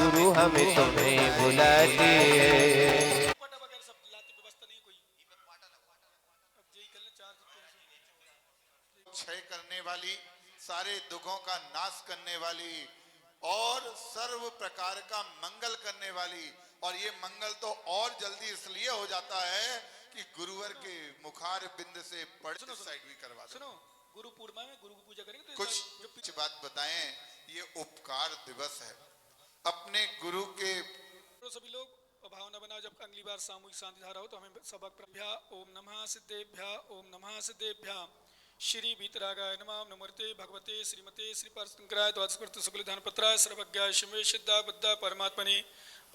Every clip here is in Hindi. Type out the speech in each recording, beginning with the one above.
गुरु हमें तुम्हें बुलाती है। क्षय करने वाली, सारे दुखों का नाश करने वाली और सर्व प्रकार का मंगल करने वाली। और ये मंगल तो और जल्दी इसलिए हो जाता है कि गुरुवर के मुखार बिंद से पढ़ साइड भी करवा दो। सुनो, गुरु पूर्णिमा में गुरु की पूजा करेंगे तो कुछ बात बताएं। ये उपकार दिवस है, अपने गुरु के तो सभी लोग भावना बनाओ। जब अगली बार सामूहिक शांति धारा हो तो हमें सबक प्रभ्या ओम नमः सिद्धेभ्या ओम नमः सिद्धेभ्या श्री वीतरागाय नमः नमोते भगवते श्रीमते श्री परशंकराय द्वादशपर्त शुक्ल ध्यान पत्राय सर्वज्ञाय शिवे सिद्धा बुद्धा परमात्मने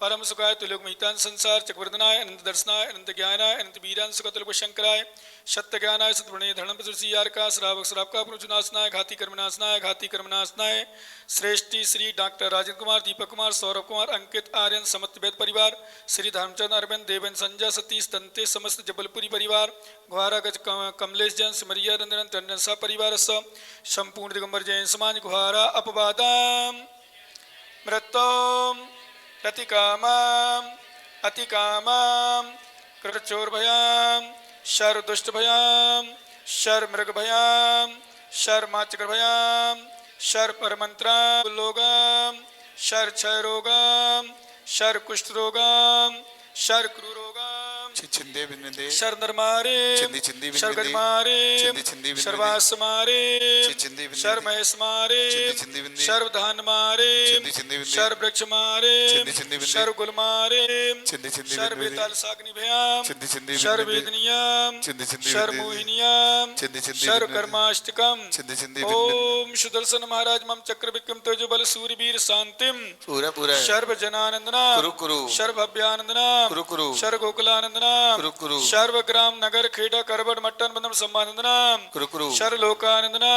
परम सुखाय तुलोक महितान संसार चक्रवर्धनाय अनंत दर्शनाय अनंत ज्ञानाय अनंत वीरान सुखतुल्य शंकराय सत्य ज्ञानाय सत्वणे धर्म प्रसुषि यार का श्रावक श्राप का पुरुषनाशनाय घाती कर्मनाशनाय श्रेष्ठी श्री डॉक्टर राजेंद्र कुमार, दीपक कुमार, सौरभ कुमार, अंकित, आर्यन, समस्त वेद परिवार, श्री धर्मचंद, अरविंद, देवेन, संजय, सतीश, तंते, समस्त जबलपुरी परिवार, गुहारा गज कमलेश जैन, सिमरिया रंजन टंडन सा परिवार संपूर्ण दिगंबर जैन समाज गुहारा अपवादाम मृतोम प्रतिकामाम अतिकामाम कृतचोरभयाम शर दुष्टभयाम शर मृगभयाम शर माचक्रभयाम शर परमंत्राम लोगाम शर क्षय रोगाम शर कुष्ठ रोगाम शर क्रूरोगाम छिंदे बिंदे शर नरमारे शर गजमारे शर वासमारे शर महेश मारे शर धान मारे शर वृक्ष मारे शर गुल मारे शर बेताल साग्नि भयाम शर वेदनियाम शर मोहिनियाम शर कर्माष्टकम ओम सुदर्शन महाराज मम चक्र विक्रम तेजो बल सूर्यवीर शांतिम सर्व जनानंदना सर्व भव्यानंदना शर गोकुलानंदना सर्व ग्राम नगर खेड़ा करबट मट्टन बंधम सम्मानंदना शर लोकानंदना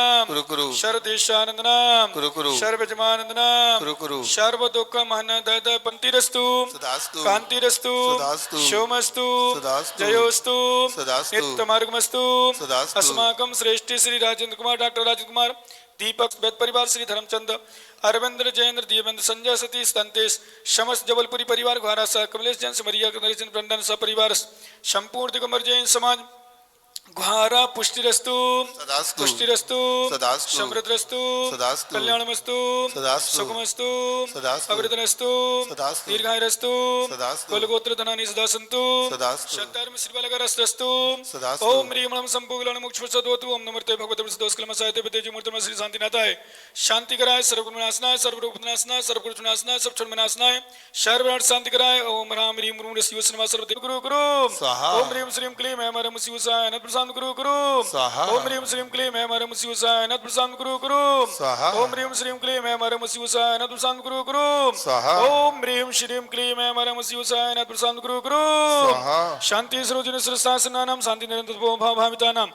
शर देशानंदना शर विजमानंदना सर्व दुख महन दय पंक्तिरस्तु कांतिरस्तु शोमस्तु जयोस्तु नित्यमार्गमस्तु अस्माकं श्रेष्ठ श्री राजेंद्र कुमार, डॉक्टर राजेंद्र कुमार, दीपक, वेद परिवार, श्री धर्मचंद, अरविंद्र, जयेंद्र, देवेंद्र, संजय, सतीश, तंतेश, समस्त जबलपुरी परिवार, गुहारा सह कमलेश जैन, सिमरिया टंडन सा परिवार, संपूर्ण दिगंबर जैन समाज गुहारा पुष्टिरस्तु पुष्टिरस्तु समृद्धरस्तु कल्याणमस्तु सुखमस्तु अवृतनस्तु दीर्घायुरस्तु कुलगोत्र धनानि सदा सन्तु शतधर्म श्रीबलगरस्तु ओम ह्रीं ह्रीं संपूर्ण मोक्षप्रसादोतु ओम नमस्ते भगवते प्रसादोस्कलमसायते विद्येजु मूर्तिम श्री शांतिनाथाय शांतिकराय सर्वगुणनाशनाय सर्वरूपनाशनाय सर्वकुलनाशनाय सर्वक्षणनाशनाय सर्वनाथ शांतिकराय ओम राम ह्रीं ह्रीं शिव नमः सर्वदेव गुरु गुरु ओम ह्रीं श्रीं क्लीं ऐं मरम शिवसाय प्रशांत गुरु गुरु ओम ह्रीं श्रीं क्लीं ऐं मरम शिवसाय नत प्रशांत गुरु गुरु ओम ह्रीं श्रीं क्लीं ऐं मरम शिवसाय नत प्रशांत गुरु गुरु ओम ह्रीं श्रीं क्लीं ऐं मरम शिवसाय नत प्रशांत गुरु गुरु शांति सरोजन सरसासनानां शांति निरंतर भावितानां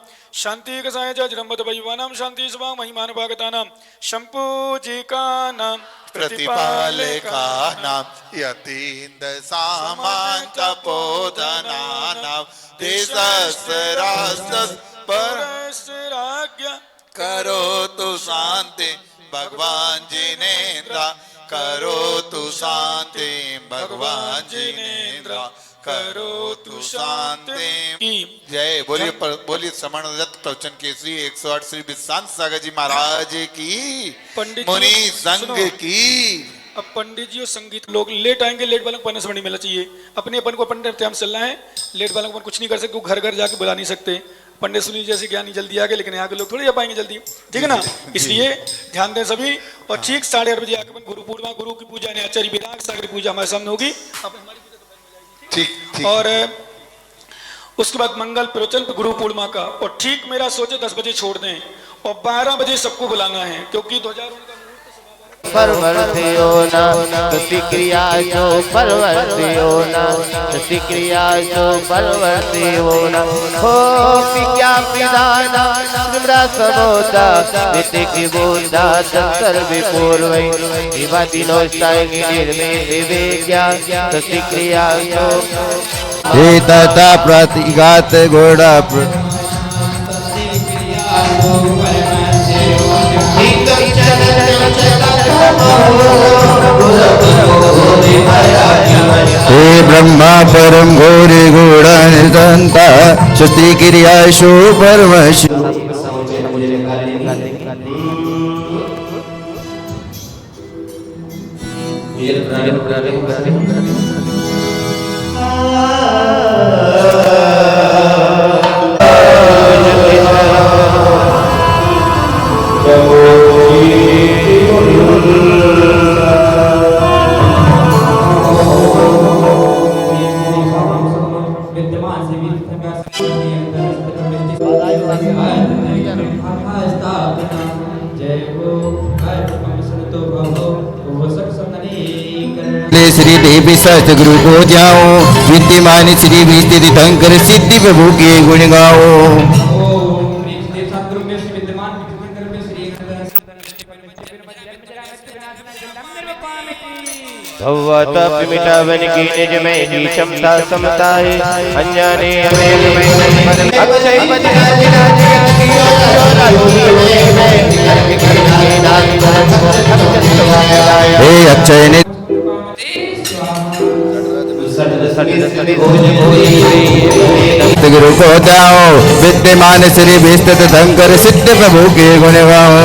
शांति कसाय जजरंबत वैवानां शांति सभा महिमान भागतानां संपूजिकानां प्रतिपालकानां यतीन्द्र सामन्त पोदनानां देशस्रास्तस् परस्राज्ञा करोतु शांति भगवान जिनेन्द्र करोतु शांति भगवान जिनेन्द्र करोतु शांति जय। बोलिए समण रत्न प्रवचन केसरी 108 श्री विश्रांत सागर जी महाराज की, मुनि संघ की। अब पंडित जी और संगीत लोग लेट आएंगे, लेट वालों को पढ़ने से नहीं मिलना चाहिए। अपने अपन को पंडित टाइम चलना है, लेट वालों को कुछ नहीं कर सकते, घर घर जाके बुला नहीं सकते। पंडित सुनी जैसे ज्ञानी जल्दी आ गए, लेकिन यहाँ के लोग थोड़ी आ पाएंगे जल्दी, ठीक है ना। इसलिए ध्यान दें सभी। और ठीक 8:30 बजे आके गुरु पूर्णिमा, गुरु की पूजा ने आचार्य विधान सागर पूजा हमारे सामने होगी। अब हमारी ठीक। और उसके बाद मंगल प्रवचन गुरु पूर्णिमा का। और ठीक मेरा सोचे 10 बजे छोड़ दें और 12 बजे सबको बुलाना है, क्योंकि 2000 परवर्तियो न प्रतिक्रिया जो परवर्तियो न प्रतिक्रिया जो परवर्तियो न हो पिया पिदाना सिमरा समोदा नित्य की बोधा तत्तर विपूर्वै विवादिनो स्तायगी निर्मे विवेक्या प्रतिक्रिया जो हे तथा प्रतिघात घोड़ा Oh हे ब्रह्मा परम घोरी गुण निरंता स्वस्ति क्रियाशु परमशि श्री देवी सतगुरु को जाओ विद्यमान श्री विस्तृत शंकर सिद्धि प्रभु के गुण गाओ। भवतापिमिटावन की निज में ही क्षमता समता है अनजाने अनेक में अक्षय हे अक्षय ने गुरु को जाओ विद्यमान श्री विस्तृत शंकर सिद्ध प्रभु के गुण गाओ।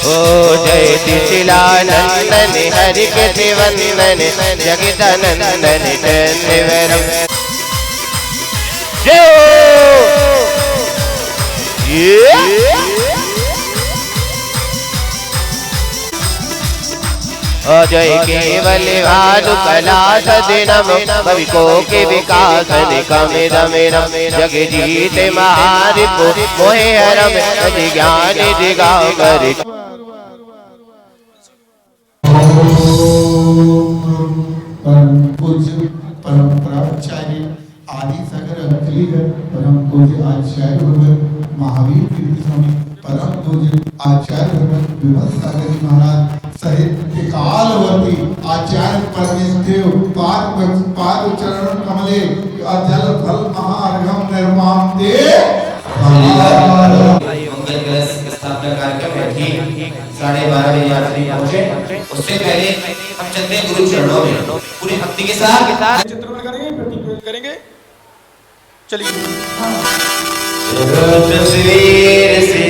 ओ जयति शिलानंदन हरि के वंदन जगदानंदन चंद्रवरम जय अजय केवल भानु कला सदिनम कविको के विकास निकमिदमिरम जग जीत महारिपु मोहे हरम ज्ञान दिगावर परम पूज्य परम्पराचार्य आदि सागर अंकलीगढ़ परम पूज्य आचार्य भगवत महावीर कीर्ति स्वामी परम पूज्य आचार्य भगवत विभा सागर महाराज सहित कालवर्ती आचार्य परमेश्वर पाद चरण कमले अजल फल महार्घम निर्माण दे मंगल कलश स्थापना कार्यक्रम में ठीक 12:30 बजे यात्री पहुंचे। उससे पहले हम चलते हैं गुरु चरणों में पूरी भक्ति के साथ चित्रमण करेंगे चलिए। तस्वीर से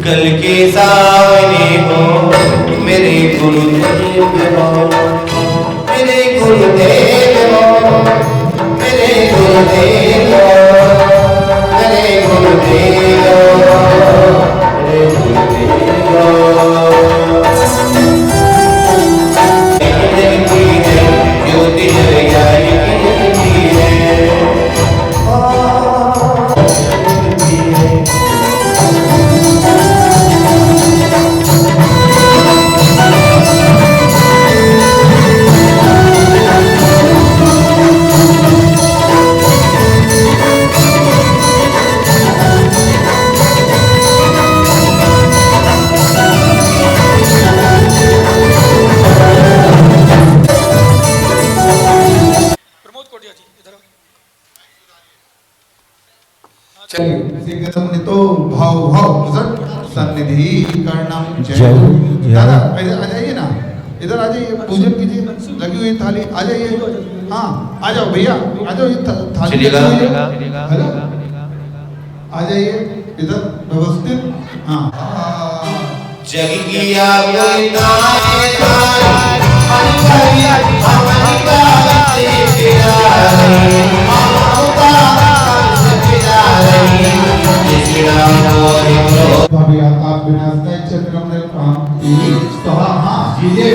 कल के सामने हो मेरे गुरुदेव हो मेरे गुरुदेव हो मेरे गुरुदेव हो मेरे गुरुदेव हो मेरे गुरुदेव हो ज्योति जल गई तो भाव भाव सन्निधि कर्णम जय। दादा इधर आ जाइए ना, इधर आ जाइए, पूजन कीजिए, लगी हुई थाली आ जाइए। हाँ आ जाओ भैया, आ जाओ, ये थाली लगी हुई है, आ जाइए इधर व्यवस्थित। हाँ जग किया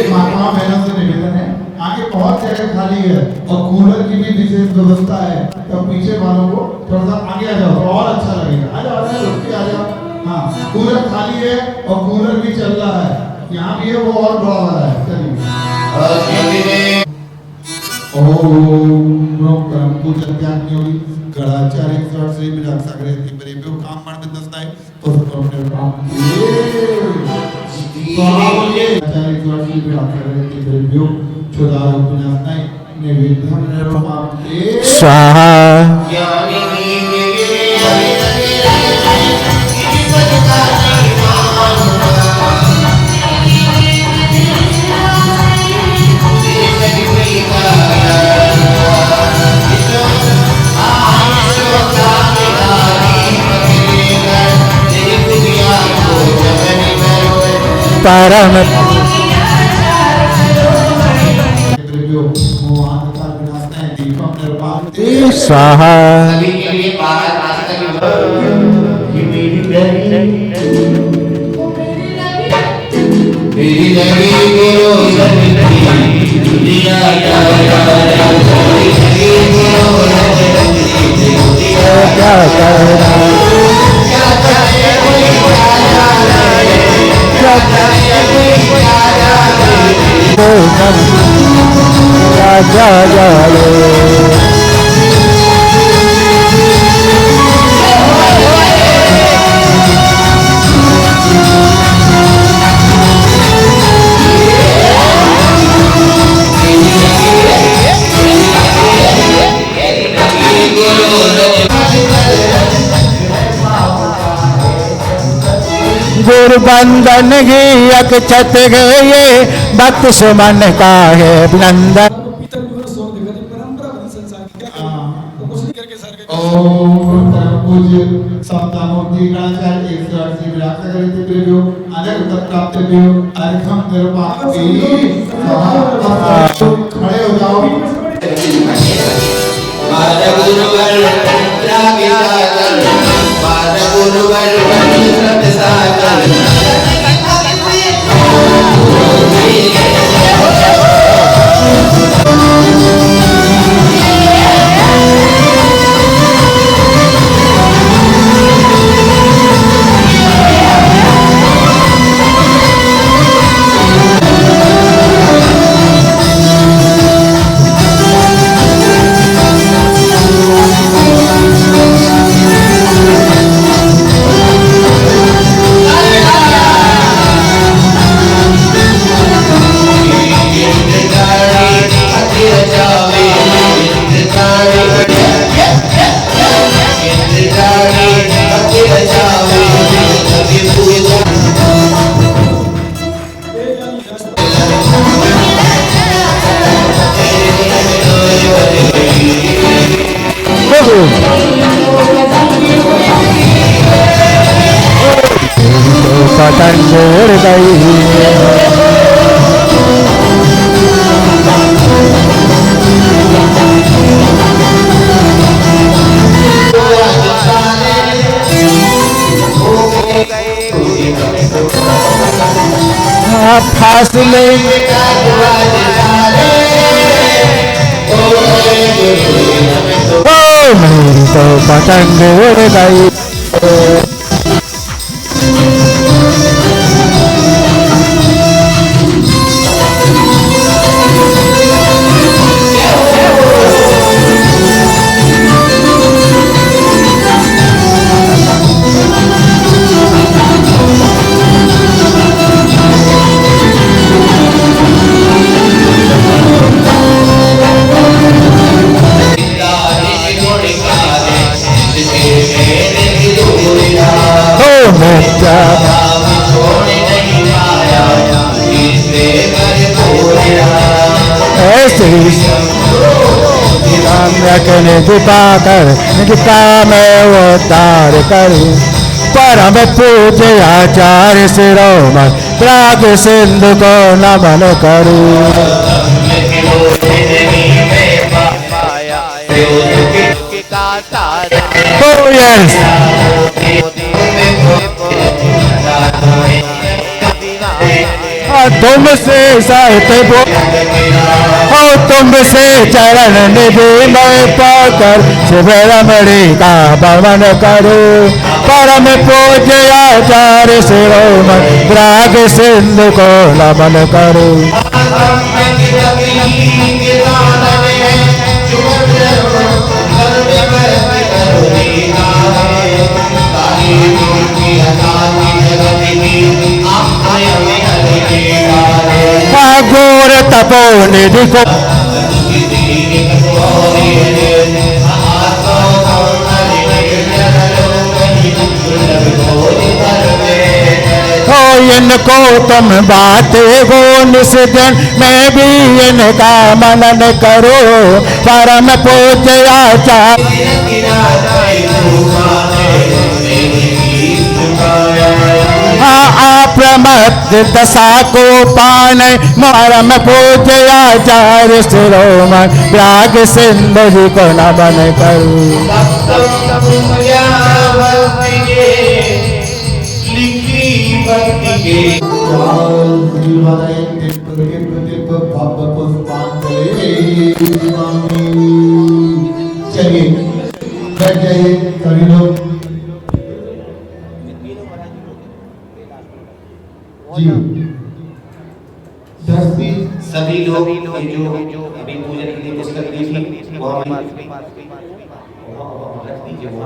माता बहनों से निवेदन है, आगे बहुत जगह खाली है और कूलर की भी विशेष व्यवस्था है, तो पीछे वालों को थोड़ा सा आगे आ जाओ तो और अच्छा लगेगा। आ जाओ आ जाओ। हाँ कूलर खाली है और कूलर भी चल रहा है, यहाँ भी है वो और बड़ा वाला है। चलिए ओम परम पूज्य ज्ञान योगी गणाचार्य सर श्री विराट सागर तिबरे पे काम मान में दसना है तो अपने काम ये आचार्य सर श्री विराट सागर तिबरे पे चोदा उपन्यास है नैवेद्यम निर्माते स्वाहा परम स्वाहा सभी के लिए बाहर नाश्ता की मेरी लगी गुरु दुनिया क्या करना राजा जाले गुरु बंधन ही अक्षत गए भक्त सुमन का है नंदन पीतल में सोच देखा थी परंपरा बनी संसार की क्या तो कुछ नहीं करके सर के ओम पूज्य सप्तामूर्ति गणाचार्य ईश्वर श्री विराट सागर तिबरे पे अनेक उत्तर प्राप्त पे अर्घम निर्माते खड़े हो जाओ पतंग उड़ गई फासले ओ मेरी तो पतंग उड़ गई दिपाकर निकिता में वो तार करूं परम पूज्य आचार्य शिरोमणि प्राग सिंधु को नमन करूं Oh yes. तुमसे सहते तुमसे चरण निधि मैं पाकर शिवरमणि का भवन करूं परम पूज्य आचार्य शिरोमणि प्राग सिंधु को नमन करूं आपने हमें हरे डाले घोर तपोनिधि को हो इनको तुम बात वो निस्जन मैं भी इनका मनन करो परम पूज्य आचार्य अप्रमत्त दशा को पान परम पूज्य आचार्य शिरोमणि त्याग सिंधु को नमन करूं चलिए बैठ जाइए सभी लोग जी। 10-20 सभी लोग ये जो अभी पूजन के लिए पुस्तक दी थी वो हमें रख दीजिए वो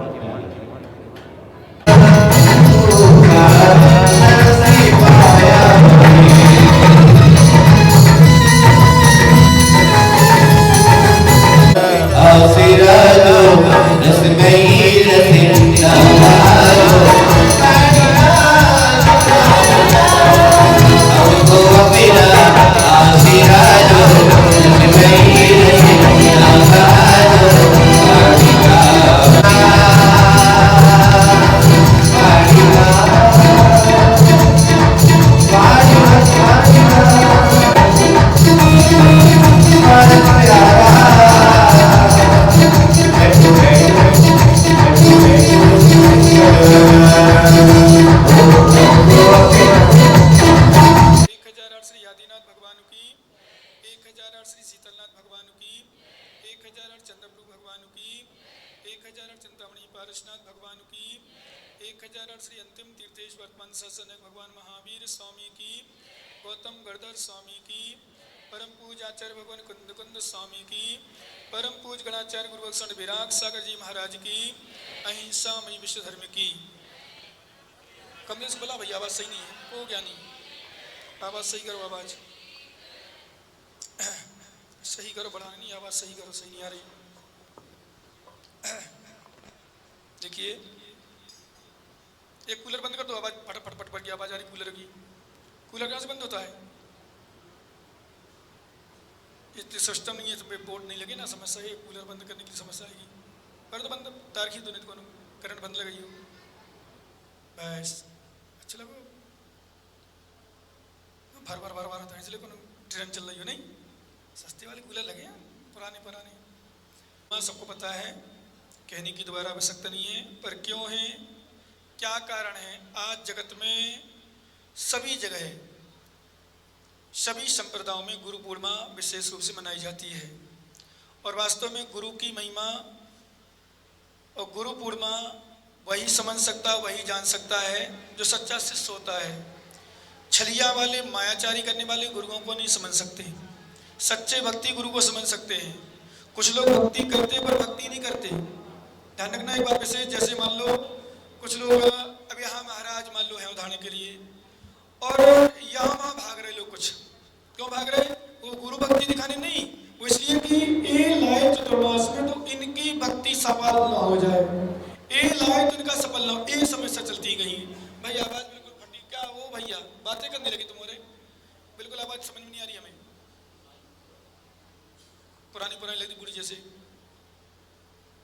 गौतम गणधर स्वामी की, परम पूज आचार्य भगवान कुंद कुंद स्वामी की, परम पूज गणाचार्य गुरु भक्षण विराग सागर जी महाराज की, अहिंसा मई विश्व धर्म की। कमलेश बोला भैया आवाज सही नहीं है, हो गया नहीं, आवाज सही करो, आवाज सही करो, बढ़ाना नहीं, आवाज सही करो, सही नहीं आ रही। देखिए एक कूलर बंद कर दो, आवाज फट फट फट फट की आवाज आ रही कूलर की। कूलर कहाँ से बंद होता है? ये सिस्टम नहीं है, इस पे बोर्ड नहीं लगे ना, समस्या है। कूलर बंद करने की समस्या आएगी। कर दो बंद, तार खींच दो, नहीं तो करंट बंद लगाई हो बस। अच्छा लगो भर भर भर भर होता है, इसलिए ट्रेन चल रही हो। नहीं सस्ते वाले कूलर लगे हैं, पुराने पुराने। हाँ सबको पता है, कहने की दोबारा आवश्यकता नहीं है, पर क्यों है, क्या कारण है। आज जगत में सभी जगह सभी संप्रदायों में गुरु पूर्णिमा विशेष रूप से मनाई जाती है। और वास्तव में गुरु की महिमा और गुरु पूर्णिमा वही समझ सकता, वही जान सकता है जो सच्चा शिष्य होता है। छलिया वाले, मायाचारी करने वाले गुरुओं को नहीं समझ सकते। सच्चे भक्ति गुरु को समझ सकते हैं। कुछ लोग भक्ति करते पर भक्ति नहीं करते। ध्यान रखना एक बात विशेष, जैसे मान लो कुछ लोग अब यहाँ महाराज मान लो है उदाहरण के लिए, और यहाँ वहाँ भाग रहे लोग। कुछ क्यों भाग रहे? वो गुरु भक्ति दिखाने नहीं, वो इसलिए कि ए लाए चतुर्मास में तो इनकी भक्ति सफल ना हो जाए, ए लाए तो इनका सफल ना हो। ये समस्या चलती गई। भाई आवाज बिल्कुल फटी, क्या वो भैया बातें करने लगे तुम्हारे, बिल्कुल आवाज समझ में नहीं आ रही हमें, पुरानी पुरानी लगती बूढ़ी जैसे।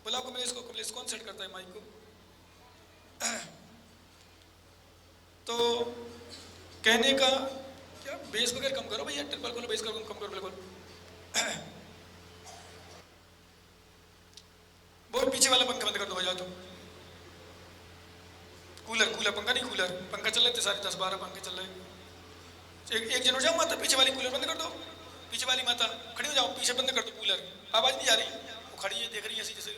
बोला कमलेश को, कमलेश कौन सेट करता है माइक को? तो कहने का क्या, बेस वगैरह कम करो भैया, ट्रिपल करो, बेस करो, कम करो बिल्कुल। बहुत पीछे वाला पंखा बंद कर दो, हो जाओ तुम। कूलर, कूलर पंखा नहीं, कूलर पंखा चल रहे थे, सारे 10-12 पंखे चल रहे। एक जन हो जाओ माता, पीछे वाली कूलर बंद कर दो। पीछे वाली माता खड़ी हो जाओ, पीछे बंद कर दो कूलर। आवाज नहीं आ रही, वो खड़ी है, देख रही है ऐसी जैसे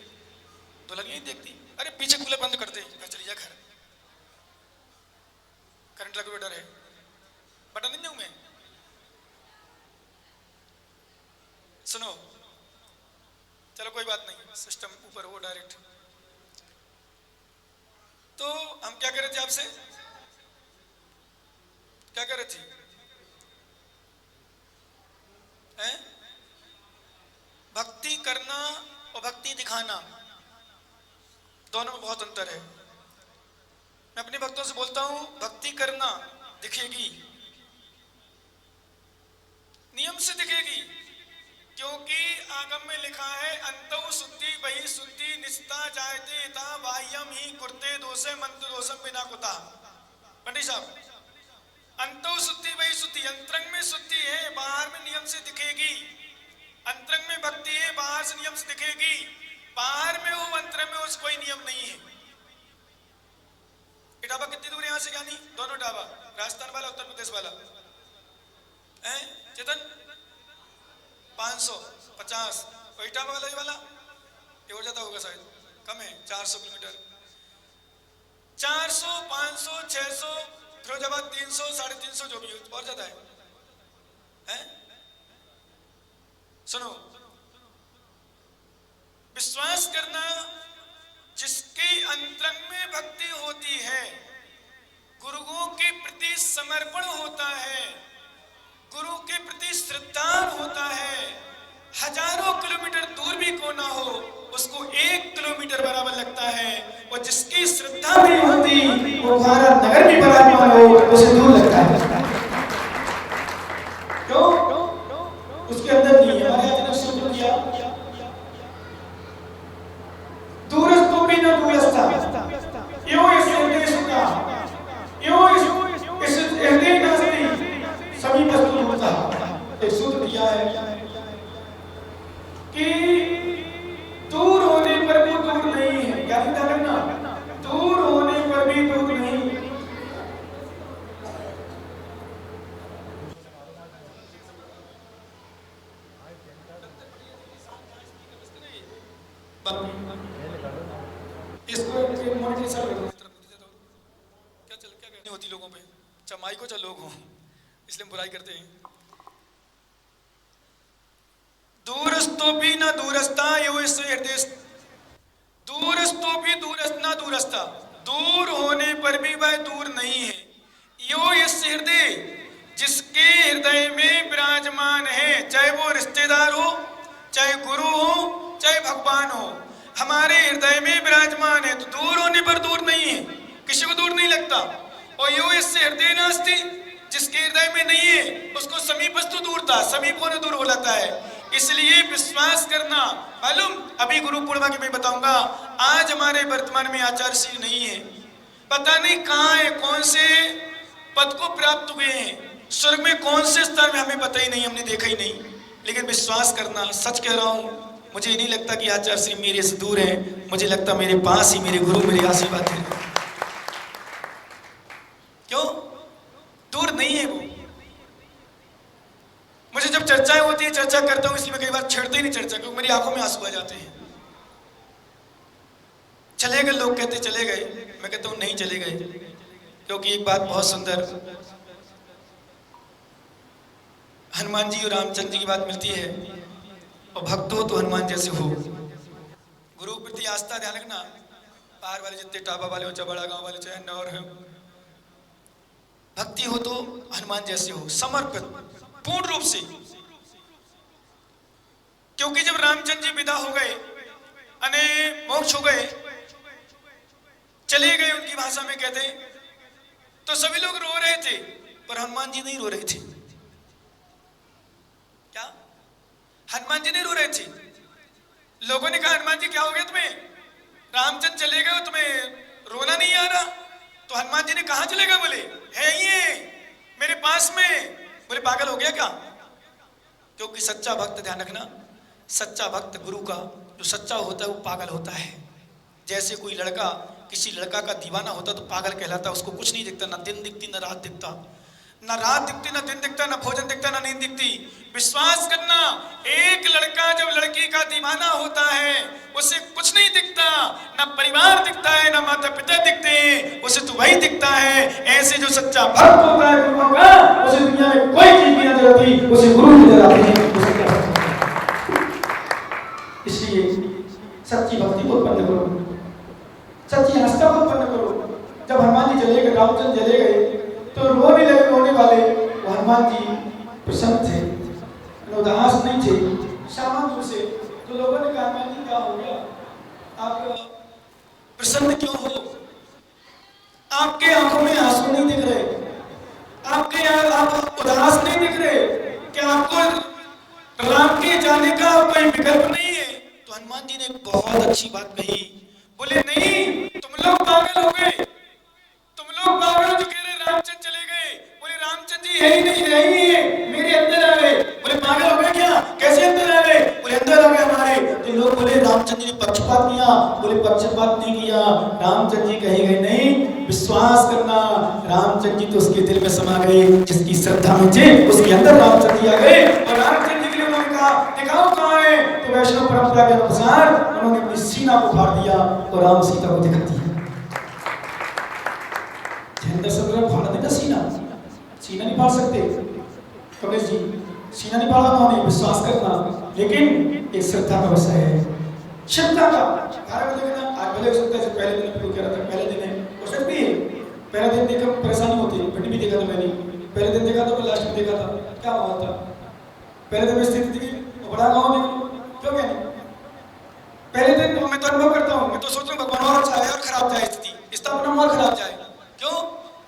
दुल्हन नहीं देखती। अरे पीछे कूलर बंद कर दे, घर चली जा, घर करंट लगे हुए डर है। बटन नहीं दूं मैं, सुनो चलो कोई बात नहीं, सिस्टम ऊपर हो डायरेक्ट। तो हम क्या कर रहे थे आपसे? क्या कह रहे थे? हैं? भक्ति करना और भक्ति दिखाना दोनों में बहुत अंतर है। मैं अपने भक्तों से बोलता हूं, भक्ति करना दिखेगी, नियम से दिखेगी, क्योंकि आगम में लिखा है अंतौ शुद्धि बहि शुद्धि निस्ता जायते ता बाह्यम ही कुर्ते दोषे मंत्र दोषम बिना कुता। पंडित साहब, अंतौ शुद्धि बहि शुद्धि, अंतरंग में शुद्धि है, बाहर में नियम से दिखेगी। अंतरंग में भक्ति है, बाहर से नियम से दिखेगी। बाहर में हो, अंतरंग में उसको कोई नियम नहीं है। ये ढाबा कितनी दूर है यहाँ से? ज्ञानी, दोनों ढाबा, राजस्थान वाला उत्तर प्रदेश वाला है चेतन? 550। वही ढाबा वाला, ये वाला ये हो जाता होगा शायद, कम है 400 किलोमीटर। 400, 500, 600, फिरोजाबाद 300, 350 जो भी हो, और ज्यादा है? सुनो, विश्वास करना, जिसके अंतरंग में भक्ति होती है, गुरुओं के प्रति समर्पण होता है, गुरु के प्रति श्रद्धा होता है, हजारों किलोमीटर दूर भी क्यों ना हो, उसको 1 किलोमीटर बराबर लगता है। और जिसकी श्रद्धा नहीं होती, वो भारत नगर भी बराबर हो, उसे दूर लगता है। क्यों? उसके अंदर नहीं है। हमारे आज ने शुरू किया, दूरस्थों भी न दूरस्था, यो इस हृदय सुखा, यो इस हृदय नास्ति समीपस्थो दूरता। एक सूत्र दिया है कि दूर होने पर भी दूर नहीं है। क्या लिखा है ना? दूर होने पर भी दूर नहीं। इसको मॉनिटरी सर क्या नहीं होती लोगों पे, चमाई को चाहे लोग हो, इसलिए हम बुराई करते हैं। दूरस्थो भी न दूरस्था, यो इस हृदय, दूरस्थो भी दूरस्थ न दूरस्था, दूर होने पर भी वह दूर नहीं है। यो इस हृदय, जिसके हृदय में विराजमान है, चाहे वो रिश्तेदार हो, चाहे गुरु हो, चाहे भगवान हो, हमारे हृदय में विराजमान है, तो दूर होने पर दूर नहीं है, किसी को दूर नहीं लगता। और यो इससे हृदय नास्ति, जिसके हृदय में नहीं है, उसको समीपस्थो दूरता, समीप होने दूर हो जाता है। इसलिए विश्वास करना, मालूम, अभी गुरु पूर्णिमा की मैं बताऊंगा, आज हमारे वर्तमान में आचार्य श्री नहीं है, पता नहीं कहाँ है, कौन से पद को प्राप्त हुए हैं, स्वर्ग में कौन से स्थान में, हमें पता ही नहीं, हमने देखा ही नहीं। लेकिन विश्वास करना, सच कह रहा हूं, मुझे नहीं लगता कि आचार्य श्री मेरे से दूर है, मुझे लगता मेरे पास ही मेरे गुरु मेरे आशीर्वाद है। क्यों? दूर नहीं है वो। मुझे जब चर्चाएं होती है, चर्चा करता हूं, इसलिए मैं कई बार छेड़ते ही नहीं चर्चा, क्योंकि मेरी आंखों में आंसू आ जाते हैं। चले गए लोग, कहते चले गए, मैं कहता हूं नहीं चले गए, क्योंकि एक बात बहुत सुंदर हनुमान जी और रामचंद्र जी की बात मिलती है, और भक्त हो तो हनुमान जैसे हो। गुरु प्रति आस्था, ध्यान रखना, बाहर वाले जितने टाबा वाले हो, चबड़ा गांव वाले चाहे नौर है, भक्ति हो तो हनुमान जैसे हो, समर्पित पूर्ण रूप से। क्योंकि जब रामचंद्र जी विदा हो गए, अने मोक्ष हो गए, चले गए, उनकी भाषा में कहते, तो सभी लोग रो रहे थे, पर हनुमान जी नहीं रो रहे थे। क्या? हनुमान जी नहीं रो रहे थे। लोगों ने कहा, हनुमान जी क्या हो गया तुम्हें? रामचंद्र चले गए, तुम्हें रोना नहीं आ रहा? तो हनुमान जी ने कहा चले गए? बोले है ये मेरे पास में। बोले पागल हो गया क्या? क्योंकि सच्चा भक्त, ध्यान रखना, सच्चा भक्त गुरु का जो सच्चा होता है वो पागल होता है। जैसे कोई लड़का किसी लड़का का दीवाना होता तो पागल कहलाता, उसको कुछ नहीं दिखता, ना दिन दिखती ना रात दिखता, ना रात दिखती ना दिन दिखता, ना भोजन दिखता ना नींद दिखती। विश्वास करना, एक लड़का जब लड़की का दीवाना होता है उसे कुछ नहीं दिखता, ना परिवार दिखता है, ना माता पिता दिखते हैं, उसे तो वही दिखता है। ऐसे जो सच्चा भक्त होता है गुरुओं का, उसे दुनिया में कोई चीज नहीं नजर आती, उसे गुरु नजर आते हैं। इसलिए सच्ची भक्ति को उत्पन्न करो, सच्ची आस्था को उत्पन्न करो। जब हनुमान जी चले गए, रामचंद्र चले गए, तो रोने लगे रोने वाले, प्रसन्न थे, उदास नहीं थे, शांत रूप से। तो लोगों ने कहा मैं क्या हो गया, आप प्रसन्न क्यों हो, आपके आंखों में आंसू नहीं दिख रहे, आप उदास नहीं दिख रहे, क्या आपको राम के जाने का कोई विकल्प नहीं है? तो हनुमान जी ने बहुत अच्छी बात कही, बोले नहीं, तुम लोग पागल हो गए, तुम लोग पागल जो कह रहे रामचंद्र चले गए। बोले रामचंद्र जी है ही नहीं, यही है, मेरे अंदर आ गए। बोले पागल हो गए क्या, कैसे अंदर आ गए? बोले अंदर आ गए हमारे। तो लोग बोले रामचंद्र जी ने पक्षपात किया। बोले पक्षपात नहीं किया, रामचंद्र जी कहे गए नहीं, विश्वास करना, रामचंद्र जी तो उसके दिल में समा गए, जिसकी श्रद्धा में थे उसके अंदर रामचंद्र जी आ गए। और रामचंद्र जी के लिए उन्होंने कहा दिखाओ कहाँ है। तो वैष्णव परंपरा के अनुसार उन्होंने अपनी सीना को फाड़ दिया और राम सीता को दिखा दिया। फाड़ा देता सीना नहीं फाड़ सकते कमलेश जी, सीना नहीं फाड़ा उन्होंने, विश्वास करना, लेकिन एक श्रद्धा का विषय है, श्रद्धा का। आज भले हो सकता है पहले दिन में कह रहा था, पहले दिन है हो सकती है, पहला दिन देखा परेशानी होती है, फिर भी देखा था मैंने, पहले दिन देखा था, मैं लास्ट में देखा था, क्या हुआ था? पहले दिन में स्थिति थी बड़ा गाँव देखो, क्यों क्या नहीं? पहले दिन मैं तो अनुभव करता हूँ, मैं तो सोच रहा हूँ भगवान और अच्छा है और खराब जाए स्थिति, स्थापना और खराब जाए। क्यों?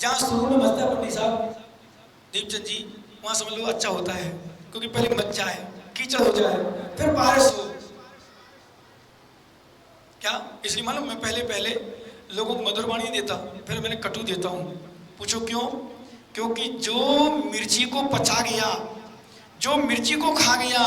जहाँ शुरू में मचता है पंडित साहब दीपचंद जी, वहाँ समझ लो अच्छा होता है, क्योंकि पहले मच जाए, कीचड़ हो जाए, फिर बारिश हो। क्या इसलिए मालूम, मैं पहले लोगों को मधुर वाणी देता, फिर मैंने कटु देता हूँ। पूछो क्यों? क्योंकि जो मिर्ची को पचा गया, जो मिर्ची को खा गया,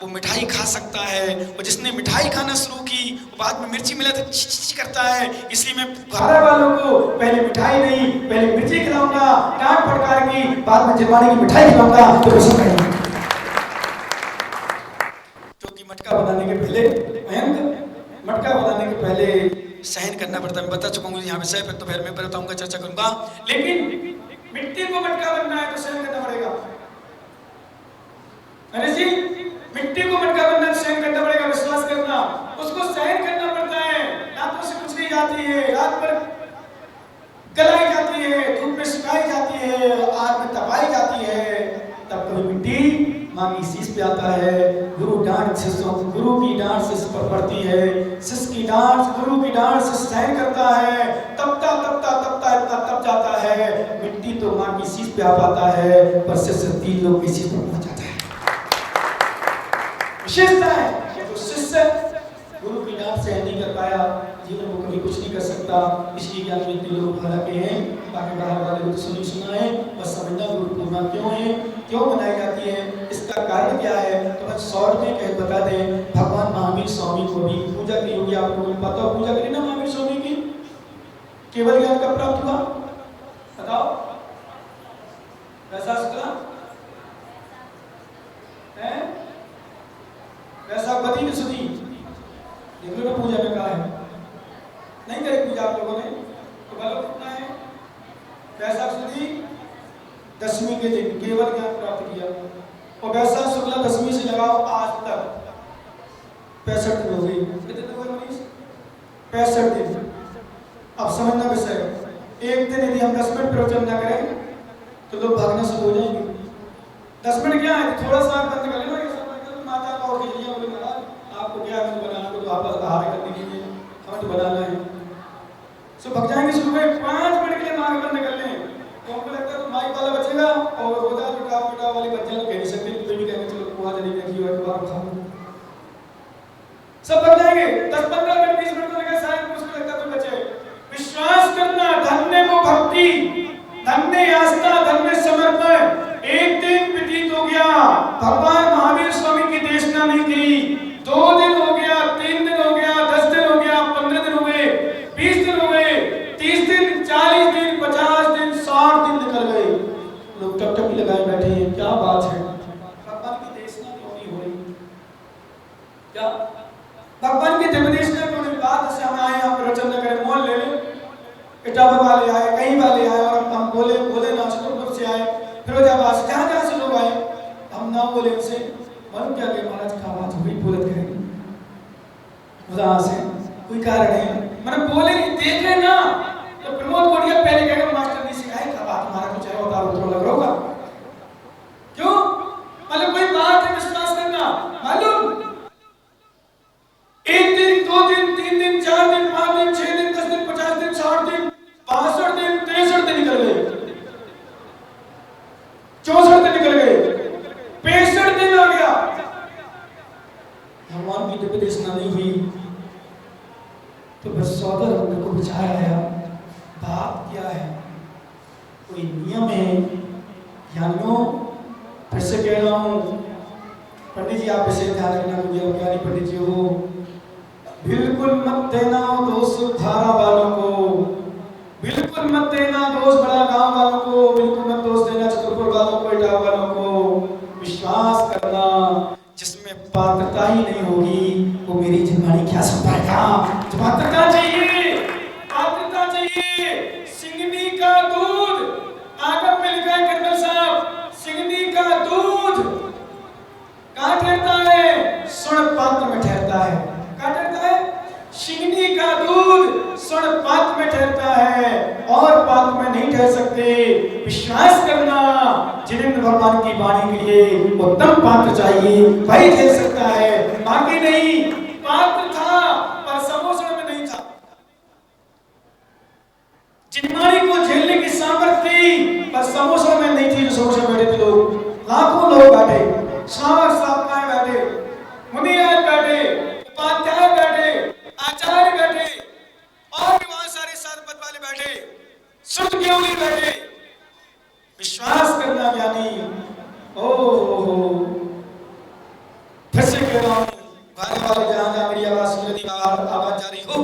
वो मिठाई खा सकता है, और जिसने मिठाई खाना शुरू की बाद में मिर्ची मिला तो चिच करता है। इसलिए मैं घर वालों को पहले मिठाई नहीं, पहले मिर्ची खिलाऊंगा, डांट फटकार की, बाद में जमाने की मिठाई खिलाऊंगा, तो कुछ नहीं। क्योंकि मटका बनाने के पहले सहन करना पड़ता है। मैं बता चुका हूँ यहाँ पे सह पे, तो फिर मैं बताऊंगा, चर्चा करूंगा। लेकिन मिट्टी को मटका बनना है तो सहन करना पड़ेगा। अरे जी, मिट्टी को मटका बनना सहन करना पड़ेगा, विश्वास करना, उसको सहन करना पड़ता है। रातों से कुछ नहीं जाती है, रात भर गलाई जाती है, धूप में सुखाई जाती है, आग में तपाई जाती है, तब कभी मिट्टी माँ की शीश पे आता है। गुरु की डांट शिष्य पर पड़ती है, शिष्य की डांट गुरु की डांट से सहन करता है, तपता इतना तप जाता है, मिट्टी तो माँ की शीश पे आ पाता है, पर शिष्य 3 लोग की शीश पर पहुंच जाता है। विशेषता है तो शिष्य गुरु की डांट सहन नहीं कर पाया, जीवन में कभी कुछ नहीं कर सकता। इसलिए ज्ञान में इतने लोग भला के हैं, बाकी बाहर वाले को तो सुना है, बस समझना गुरु पूर्णिमा क्यों है, क्यों मनाई जाती है, इसका कारण क्या है। तो बस शॉर्ट में कह बता दें, भगवान महावीर स्वामी को भी पूजा की होगी, आप लोगों को पता हो, पूजा करी ना महावीर स्वामी की, केवल ज्ञान का प्राप्त हुआ, बताओ वैसा शुक्ला है, वैसा बदी ने सुधी देख लो पूजा में कहा है, नहीं करी पूजा आप लोगों ने, तो बोलो कितना है? वैसा सुधी 10वीं के दिन केवल ज्ञान प्राप्त किया, और वैसा शुक्ला 10वीं से लगाओ आज तक 65 दिन हो गई। कितने दिन हुए मनीष? 65 दिन। अब समझना विषय, एक दिन यदि हम 10 मिनट प्रवचन न करें तो लोग भागना शुरू हो जाएंगे। 10 मिनट क्या है, थोड़ा सा बंद कर लेना, माता का और बोले महाराज आपको क्या है बनाना, तो आप आहार करने के लिए हमें तो बनाना है, सो भग जाएंगे शुरू में। 5 मिनट के लिए नाक बंद कर लें तो हमको लगता है तो माइक वाला बचेगा, और रोजा बेटा वाली बच्चे कह नहीं सकते, तो भी कहेंगे चलो कुआ जली रखी हुआ है बाहर उठा लो, सब भग जाएंगे। 10-15 मिनट 20 मिनट लगा, शायद मुझको लगता तो बचे। विश्वास करना, धन्य वो भक्ति, धन्य आस्था, धन्य समर्पण। एक दिन व्यतीत हो गया, भगवान महावीर स्वामी की देशना नहीं की, 2 दिन हो गया, 3 दिन हो गया, 10 दिन हो गया, 15 दिन हो गए, 20 दिन हो गए, 30 दिन, 40 दिन, 50 दिन, 60 दिन निकल गए, लोग टपटपी लगाए बैठे हैं। क्या बात है, भगवान की देशना क्यों नहीं हो रही? क्या भगवान की देशना क्यों नहीं? बात से हम आए, हम प्रवचन न करें, मोल ले लें, इटावा वाले आए, कहीं वाले आए, और हम बोले ना, चित्रकूट से आए, फिरोजाबाद से, जहाँ से लोग आए, हम ना बोले उनसे, मन क्या कहे महाराज क्या बात हुई, बोलत करेंगे उदास है, कोई कारण है, मैंने बोले नहीं, देखे ना, तो प्रमोद कोटिया पहले कहेगा मास्टर ने सिखाया क्या बात, हमारा कुछ है उतार उतरो लग रहा होगा, क्यों? दिव्य देशना नहीं हुई तो फिर सौदर मेरे को बिछाया आया। बात क्या है, कोई नियम है या नो? फिर से कह रहा हूँ पंडित जी, आप इसे ध्यान रखना, क्योंकि ज्ञानी पंडित जी हो। बिल्कुल मत देना दोष धारा वालों को, बिल्कुल मत देना दोष बड़ा गांव वालों को, बिल्कुल मत दोष देना चतुरपुर वालों को, इटावा वालों को। विश्वास करना, जिसमें पात्रता ही नहीं होगी वो मेरी जिम्मेदारी क्या सुन पाएगा? पात्रता चाहिए, पात्रता चाहिए। सिंगनी का दूध, आगम में लिखा है कर्नल साहब, सिंगनी का दूध कहाँ ठहरता है? स्वर्ण पात्र में ठहरता है। कहाँ ठहरता है? सिंगनी का दूध स्वर्ण पात्र में ठहरता है और पात्र में नहीं ठहर सकते। विश्वास करना, जिनेंद्र भगवान की वाणी के लिए उत्तम पात्र चाहिए, वही झेल सकता है, बाकी नहीं। पात्र था पर समोसड़ में नहीं था। जिनवाणी को झेलने की सामर्थ्य थी पर समोसड़ में नहीं थी। जो समोसड़ में बैठे थे लोग, लाखों लोग बैठे, श्रावक साधकाएं बैठे, मुनिराज बैठे, उपाध्याय बैठे, आचार्य बैठे और भी वहां सारे साध पद वाले बैठे, शुद्ध ज्ञानी बैठे। विश्वास करना ज्ञानी। ओ फिर से कह रहा हूं, भारे वाले जहां जहां मेरी आवाज सुन रही, आवाज जा रही हो,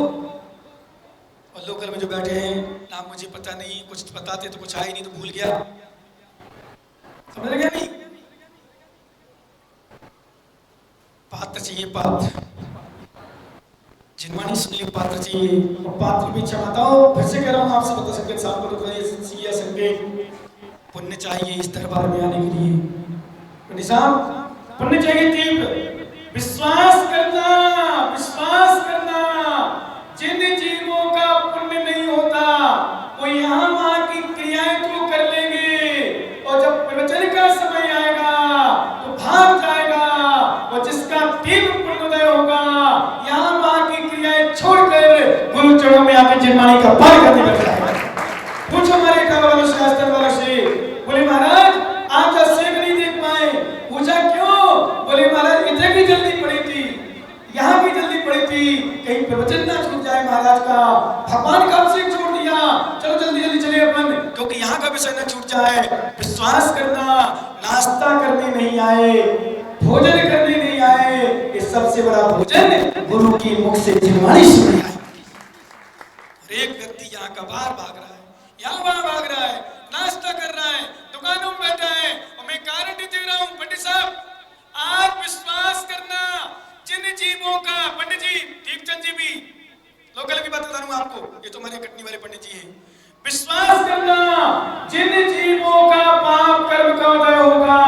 और लोकल में जो बैठे हैं, नाम मुझे पता नहीं, कुछ बताते तो कुछ आया नहीं तो भूल गया, समझ गया नहीं? पात्र चाहिए, पात्र। जिनवाणी सुनने पात्र चाहिए, और पात्र भी क्षमताओं। फिर से कह रहा हूँ आपसे, बता सकते इंसान को तो संकेत पुण्य चाहिए इस दरबार में आने के लिए। निशान पुण्य चाहिए, तीव्र विश्वास करना, विश्वास करना। जिन जीवों का पुण्य नहीं होता वो यहाँ वहाँ की क्रियाएं तो कर लेंगे, और जब प्रवचन का समय आएगा तो भाग जाएगा। और जिसका तीव्र पुण्योदय होगा, यहाँ वहाँ की क्रियाएं छोड़कर गुरु चरणों में आकर जिनवाणी का पार करने लग जाएगा। पूछो हमारे इटावा वालों से, आस्था वालों से, बोले महाराज आप तो सेक नहीं देख पाए। पूछा क्यों? बोले महाराज इतनी जल्दी पड़ी थी, यहाँ भी जल्दी पड़ी थी, कहीं प्रवचन ना छूट जाए महाराज का। भगवान का अभिषेक छोड़ दिया, चलो जल्दी जल्दी चले अपन, क्योंकि यहाँ का विषय न छूट जाए। विश्वास करना, नाश्ता करने नहीं आए, भोजन करने नहीं आए, ये सबसे बड़ा भोजन गुरु की मुख से जिनवाणी सुनी आए। एक व्यक्ति यहाँ का बाहर भाग रहा है, यहाँ वहां भाग रहा है, नाश्ता कर रहा है, दुकानों में बैठा है, और मैं गारंटी दे रहा हूँ पंडित साहब, आप विश्वास करना, जिन जीवों का, पंडित जी दीपचंद जी भी लोकल की बात बता रहा हूँ आपको, ये तो हमारे कटनी वाले पंडित जी हैं। विश्वास करना, जिन जीवों का पाप कर्म का उदय होगा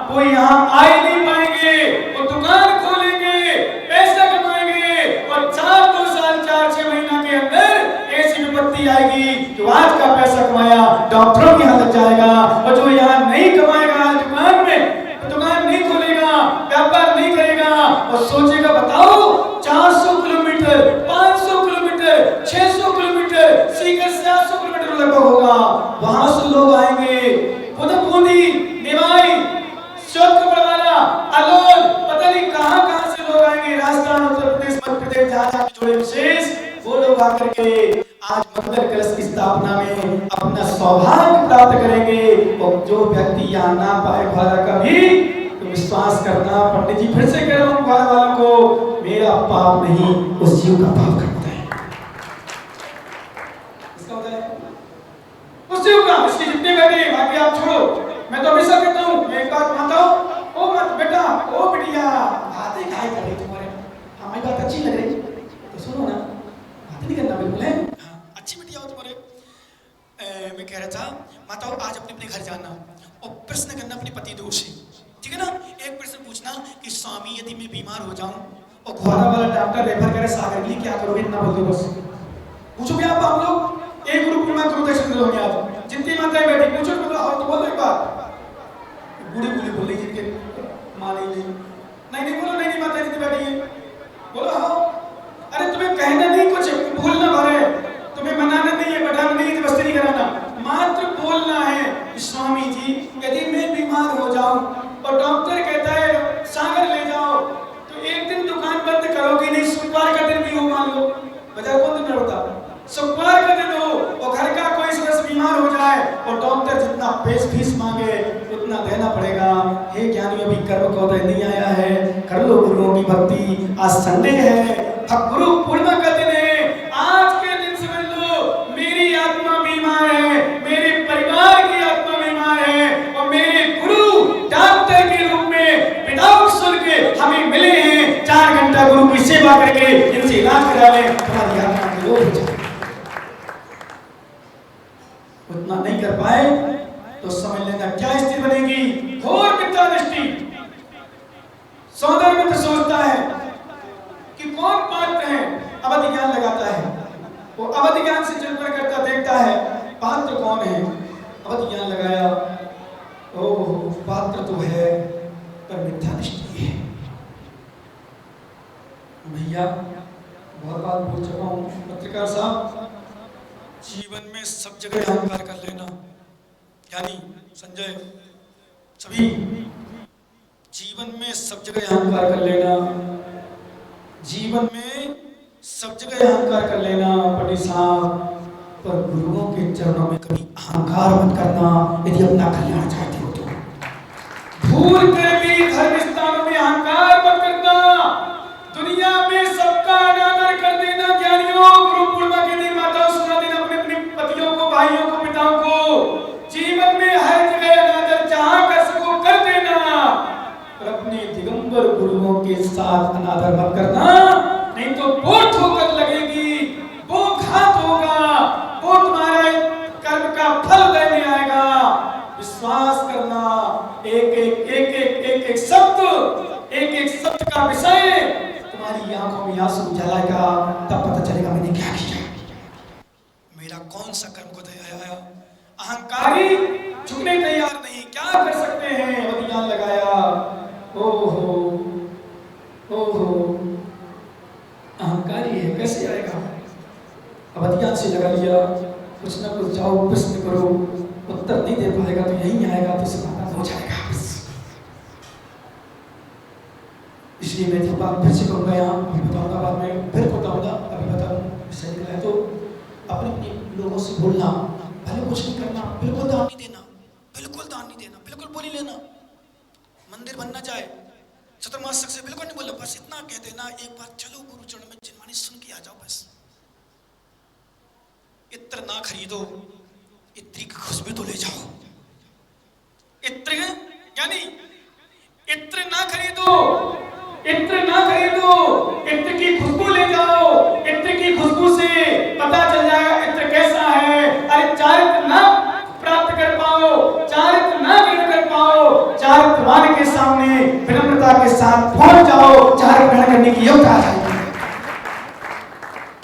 वो यहाँ आ ही नहीं पाएंगे। वो दुकान खोलेंगे, पैसा कमाएंगे, और 2 साल 4-6 महीना के अंदर ऐसी विपत्ति आएगी जो आज का पैसा कमाया डॉक्टरों की हालत जाएगा। और जो यहाँ नहीं कमाएगा, दुकान में दुकान नहीं खोलेगा, व्यापार नहीं करेगा, और सोचेगा बताओ 400 किलोमीटर, 500 किलोमीटर, 600 किलोमीटर, सीकर से 800 किलोमीटर लगभग होगा, वहां से लोग आएंगे, पुनपुनी, निवाई, चौथकपड़वाला, अलोल, पता नहीं कहां से लोग आएंगे, राजस्थान, उत्तर प्रदेश, मध्य प्रदेश, जहां जुड़े विशेष वो लोग आकर के आज मंदिर कलश की स्थापना में अपना सौभाग्य प्राप्त करेंगे। और जो व्यक्ति यहाँ ना पाए भाड़ा का भी, तो विश्वास करना, पंडित जी फिर से कह रहा हूँ भाड़ा वालों को, मेरा पाप नहीं उस जीव का पाप करता है। इसका होता है उस जीव का, इसके जितने बैठे बाकी आप छोड़ो। मैं तो हमेशा कहता हूँ, एक बात मानता हूँ, ओ मत बेटा, ओ बिटिया, बातें काहे कर रही तुम्हारे, हमारी बात अच्छी लग रही तो सुनो ना, बातें नहीं करना बिल्कुल है, अच्छी बिटिया हो तुम्हारे। मैं कह रहा था माताओं, आज अपने अपने घर जाना और प्रश्न करना अपने पति देव से, ठीक है ना? एक प्रश्न पूछना कि स्वामी यदि मैं बीमार हो जाऊं और घोड़ा वाला डॉक्टर रेफर करे सागर के लिए, क्या करोगे? इतना बोल दो बस। पूछोगे आप लोग, एक ग्रुप में गुरु दक्षिण दोगे आज, जितनी माताएं बैठी पूछो तो बोलो एक बार, बूढ़ी बूढ़ी बोल रही जिनके माँ नहीं बोलो, नहीं माता जितनी बैठी है बोलो हाँ। अरे तुम्हें कहना नहीं, कुछ भूलना भरे, तुम्हें मनाना नहीं है, बैठाना नहीं है, जबरदस्ती नहीं कराना, मात्र बोलना है। स्वामी जी यदि मैं बीमार हो जाऊं और डॉक्टर कहता है सागर ले जाओ, तो एक दिन दुकान बंद चरकोदय नहीं आया है, कर लो गुरुओं की भक्ति। आज संडे है, अब गुरु पूर्णिमा का दिन है। आज के दिन समझ लो मेरी आत्मा बीमार है, मेरे परिवार की आत्मा बीमार है, और मेरे गुरु डॉक्टर के रूप में विदाउट शुल्क हमें मिले हैं। 4 घंटा गुरु की सेवा करके इनसे इलाज करा लें, तुम्हारी आत्मा की रोग हो जाए। उतना नहीं कर पाए तो समझ लेना क्या स्थिति बनेगी, घोर मिथ्या दृष्टि। सौंदर्य मित्र सोचता है कि कौन पात्र है, अवधि ज्ञान लगाता है, वो अवधि ज्ञान से चिंतन करता देखता है पात्र कौन है, अवधि ज्ञान लगाया, ओह पात्र तो है पर मिथ्या दृष्टि है। भैया बहुत बात बोल चुका हूं, पत्रकार साहब, जीवन में सब जगह अहंकार कर लेना, यानी संजय सभी जीवन में सब जगह अहंकार कर लेना, जीवन में सब जगह अहंकार कर लेना पंडित साहब, पर गुरुओं के चरणों में कभी अहंकार मत करना यदि अपना कल्याण चाहते हो तो। भूल कर भी धर्म स्थानों में अहंकार मत करना, दुनिया में सबका अनादर कर देना। ज्ञानियों, गुरु पूर्णिमा के दिन माताओं सुना देना अपने अपने पतियों को, भाइयों को, पिताओं को। जीवन में हर जगह अनादर जहां कर सको कर देना, पर अपने दिगंबर गुरुओं के साथ अनादर मत करना, नहीं तो वो ठोकर लगेगी, वो घात होगा, वो तुम्हारे कर्म का फल देने आएगा। विश्वास करना, एक शब्द का विषय तुम्हारी आंखों में आंसू जलाएगा, तब पता चलेगा मैंने क्या किया, मेरा कौन सा कर्म को आया। अहंकारी झुकने तैयार नहीं, क्या कर सकते हैं, अवधियान लगाया, ओहो ओहो अहंकारी है कैसे आएगा, अवधियान से लगा लिया, कुछ ना कुछ जाओ प्रश्न करो, उत्तर नहीं दे पाएगा तो यहीं आएगा तो समाधान हो जाएगा। इसलिए मैं जो बात फिर से कहूँगा, यहाँ अभी बताऊँगा, बाद में फिर बताऊँगा, अभी बताऊँ सही निकला है तो अपने अपने लोगों से बोलना, भले कुछ नहीं करना, बिल्कुल दान नहीं देना, बिल्कुल दान नहीं देना, बिल्कुल बोली लेना, मंदिर बनना चाहे चतुर्मास से बिल्कुल नहीं बोला, बस इतना कह देना एक बार चलो गुरु चरण में जिनवानी सुन के आ जाओ, बस इत्र ना खरीदो, इत्री की खुशबू तो ले जाओ, इत्र यानी इत्र ना खरीदो, इत्र ना खरीदो, इत्र की खुशबू ले जाओ, इत्र की खुशबू से पता चल जाएगा इत्र कैसा है। अरे चारित्र ना प्राप्त कर पाओ, चारित्र ना ग्रहण कर पाओ, चारित्रवान के सामने विनम्रता के साथ पहुंच जाओ, चारित्र ग्रहण करने की योग्यता आ जाएगी,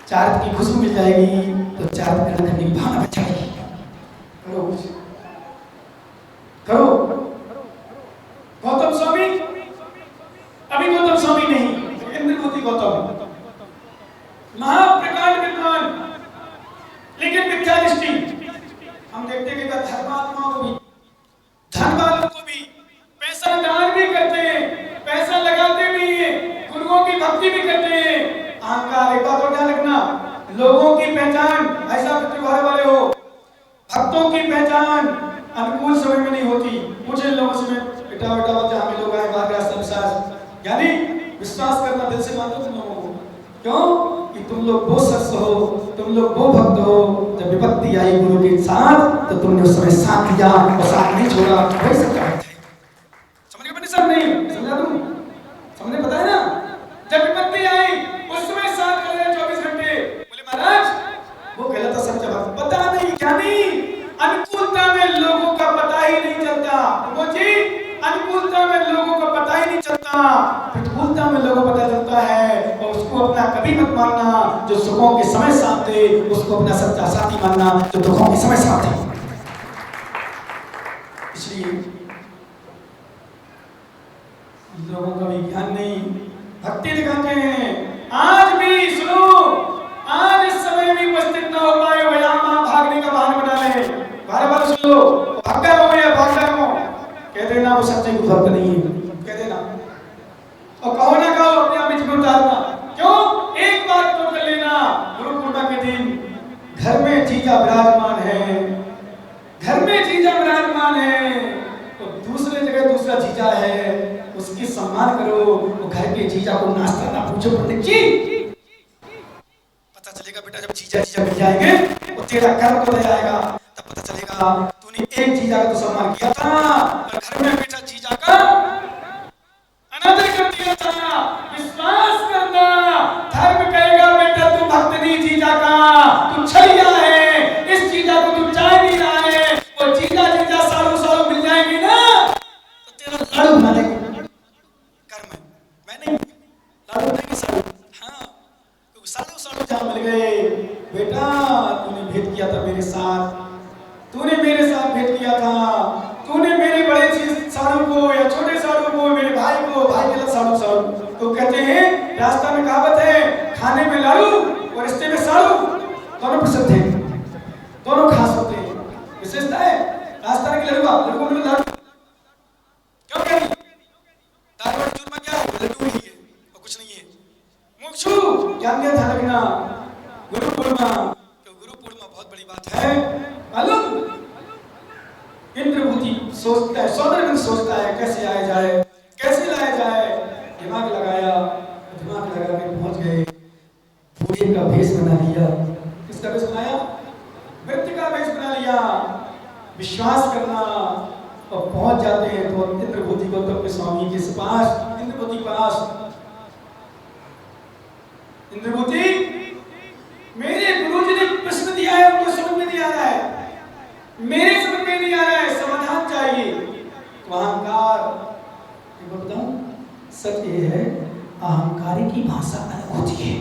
चारित्र की खुशबू मिल जाएगी तो चारित्र ग्रहण करने की भावना बच जाएगी। करो करो गौतम स्वामी, अभी गौतम स्वामी नहीं, इंद्रभूति गौतम महाप्रकांड विद्वान, लेकिन मिथ्या दृष्टि। हम देखते हैं कि धर्मात्माओं को भी, धन वालों को भी पैसा दान भी करते हैं, पैसा लगाते भी हैं, गुरुओं की भक्ति भी करते हैं। अहंकार, एक बात और ध्यान रखना, लोगों की पहचान, ऐसा त्योहार वाले हो, भक्तों की पहचान अनुकूल समय में नहीं होती। मुझे लोगों से मैं बेटा जहाँ भी लोग आए बाहर विश्वास, यानी विश्वास करना दिल से मानते तुम लोगों को, क्यों कि तुम लोग वो शख्स हो, तुम लोग वो भक्त हो, जब विपत्ति आई गुरु के साथ तो तुमने उस समय साथ दिया और साथ नहीं छोड़ा, वही सच्चा भक्त है। समझ गए पंडित साहब? नहीं समझा तुम, समझे पता है ना, जब विपत्ति आई उस समय साथ कर रहे 24 घंटे, बोले महाराज वो कहलाता सच्चा भक्त। पता नहीं क्या नहीं, अनुकूलता में लोगों का पता ही नहीं चलता, वो जी अनुकूलता में लोगों को पता ही नहीं चलता, प्रतिकूलता में लोगों को पता चलता है, और उसको अपना कभी मत मानना जो सुखों के समय साथ दे, उसको अपना सच्चा साथी मानना जो दुखों के समय साथ दे। इसलिए लोगों का भी ज्ञान नहीं, भक्ति दिखाते हैं। आज भी सुनो, आज इस समय भी उपस्थित न हो पाए व्यायाम भागने का बहाना बना ले, बार-बार सुन लो, भाग गए हो या भाग गए हो, कह देना वो सच्चे गुरु भक्त नहीं है, कह देना, और कहो ना कहो अपने आप में जीवन उतारना। क्यों? एक बात नोट कर लेना, गुरु पूर्णिमा के दिन घर में जीजा विराजमान है, घर में जीजा विराजमान है, तो दूसरे जगह दूसरा जीजा है, उसकी सम्मान करो। वो घर के जीजा को नाश्ता ना पूछो पंडित जी। पता चलेगा बेटा जब जीजा मिल जाएंगे वो तेरा कर्म तो जाएगा, तब पता चलेगा तूने एक जीजा का तो सम्मान किया था और घर में बेटा जीजा का अनादर कर दिया था। विश्वास करना, धर्म कहेगा बेटा तू भक्त नहीं जीजा का, तू छलिया है, इस जीजा को तू चाह नहीं रहा है। वो जीजा सालों मिल जाएंगे ना तो तेरा लाड़ू बना देंगे घर में। मैं नहीं लाड़ू बनाएंगे सालों। हाँ, क्योंकि सालों जहाँ मिल गए बेटा तूने भेंट किया था मेरे साथ, तूने मेरे साथ भेंट किया था, तूने मेरे बड़े चीज साड़ू को या छोटे साड़ू को, मेरे भाई को, भाई के साड़ू तो कहते हैं रास्ता में कहावत है, खाने में लाड़ू और रिश्ते में साड़ू, दोनों प्रसिद्ध हैं, दोनों खास होते हैं। विशेषता है रास्ता में लड़कों में लाड़ू क्यों क्या नहीं, दारू और चूरमा क्या है, लड्डू ही है और कुछ नहीं है। मुक्षु ज्ञान का ध्यान रखना। गुरु पूर्णिमा, तो गुरु पूर्णिमा बहुत बड़ी बात है मालूम। इंद्रभूति सोचता है, सौंदर्य सोचता है कैसे आया जाए, कैसे लाया जाए। दिमाग लगाया, दिमाग लगा के पहुंच गए। बूढ़े का भेष बना लिया। किसका भेष बनाया? मृत्यु का भेष बना लिया। विश्वास करना और पहुंच जाते हैं तो इंद्रभूति गौतम के स्वामी के पास, इंद्रभूति पास। इंद्रभूति मेरे गुरुजी ने प्रश्न दिया है, उनको समझ में नहीं आ रहा है, मेरे समझ में नहीं आ रहा है, समाधान चाहिए। तो अहंकार, मैं बताऊं सच ये है, अहंकारी की भाषा अलग होती है।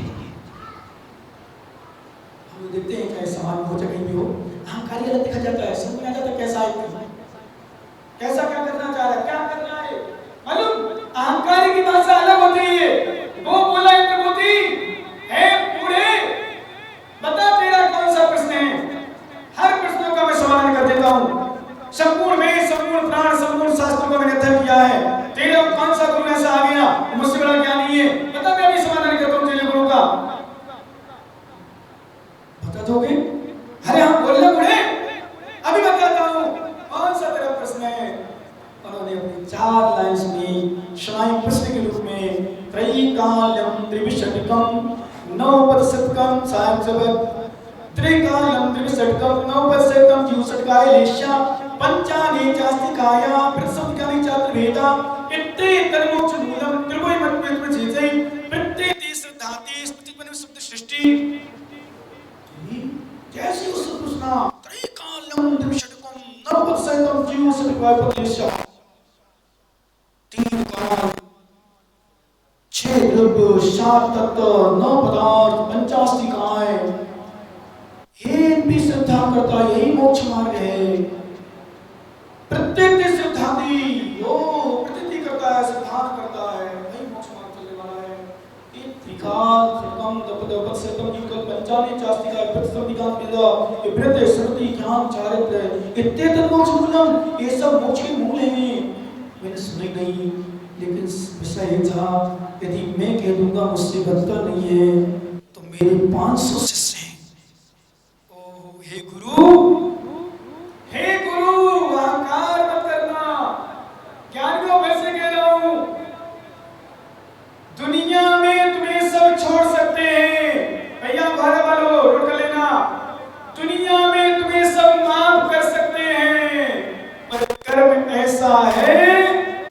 हम देखते हैं चाहे समाज हो चाहे कहीं भी हो, अहंकारी अलग देखा जाता है, समझ में आ जाता है कैसा है, कैसा क्या करना चाह रहा है, क्या करना है मालूम। अहंकारी की भाषा अलग होती है। वो बोला इंद्रभूति है बूढ़े, बता तेरा कौन सा प्रश्न है, हर प्रश्नों का मैं समाधान कर देता हूँ। संपूर्ण वेद, संपूर्ण प्राण, संपूर्ण शास्त्रों का मैंने अध्ययन किया है। तेरे कौन सा गुरु ऐसा आ गया मुझसे बड़ा ज्ञानी है, बता मैं अभी समाधान करता हूँ तेरे गुरु का। बता दोगे? अरे हम बोलना बूढ़े, अभी बताता हूँ कौन सा तेरा प्रश्न है। उन्होंने अपनी 4 लाइन सुनी, शमाई प्रश्न के रूप में। त्रैकाल्यम त्रिविशतकम नवपदशतकम सायं जगत, त्रिकाल्यम त्रिविशतकम नवपदशतकम जीवशतकाय लेशा पंचानि चास्तिकाया प्रसंगानि चात्रवेदा इत्ते तन्मोक्ष मूलम त्रिभुवन मत चेतै प्रत्येति श्रद्धाति स्मृतिपन शब्द सृष्टि। जैसे उस पूछना त्रैकाल्यम त्रिविशतकम नवपदशतकम जीवशतकाय लेशा, 3 काल 6 द्रव्य 7 तत्व 9 पदार्थ 85 भी श्रद्धा करता यही मोक्ष मार्ग है। प्रत्येक श्रद्धा दी वो प्रतीति करता है, श्रद्धा करता है, यही मोक्ष मार्ग चलने वाला है। एक त्रिकाल त्रिकम दपदपद से तम जीव का पंचानि चास्तिका प्रतिसम निगाम विदा ये वृत्ति स्मृति ज्ञान चारित्र इत्ते तद मोक्ष मूलम, ये सब मोक्ष के मूल हैं। मैंने सुने नहीं, लेकिन विषय ये था यदि मैं कह दूंगा मुझसे बनता नहीं है तो मेरे 500 शिष्य हैं। ओ हे गुरु, हे गुरु अहंकार मत करना, ज्ञान को वैसे कह रहा हूं, दुनिया में तुम्हें सब छोड़ सकते हैं भैया, घर वालों नोट कर लेना, दुनिया में तुम्हें सब माफ कर सकते हैं, पर कर्म ऐसा है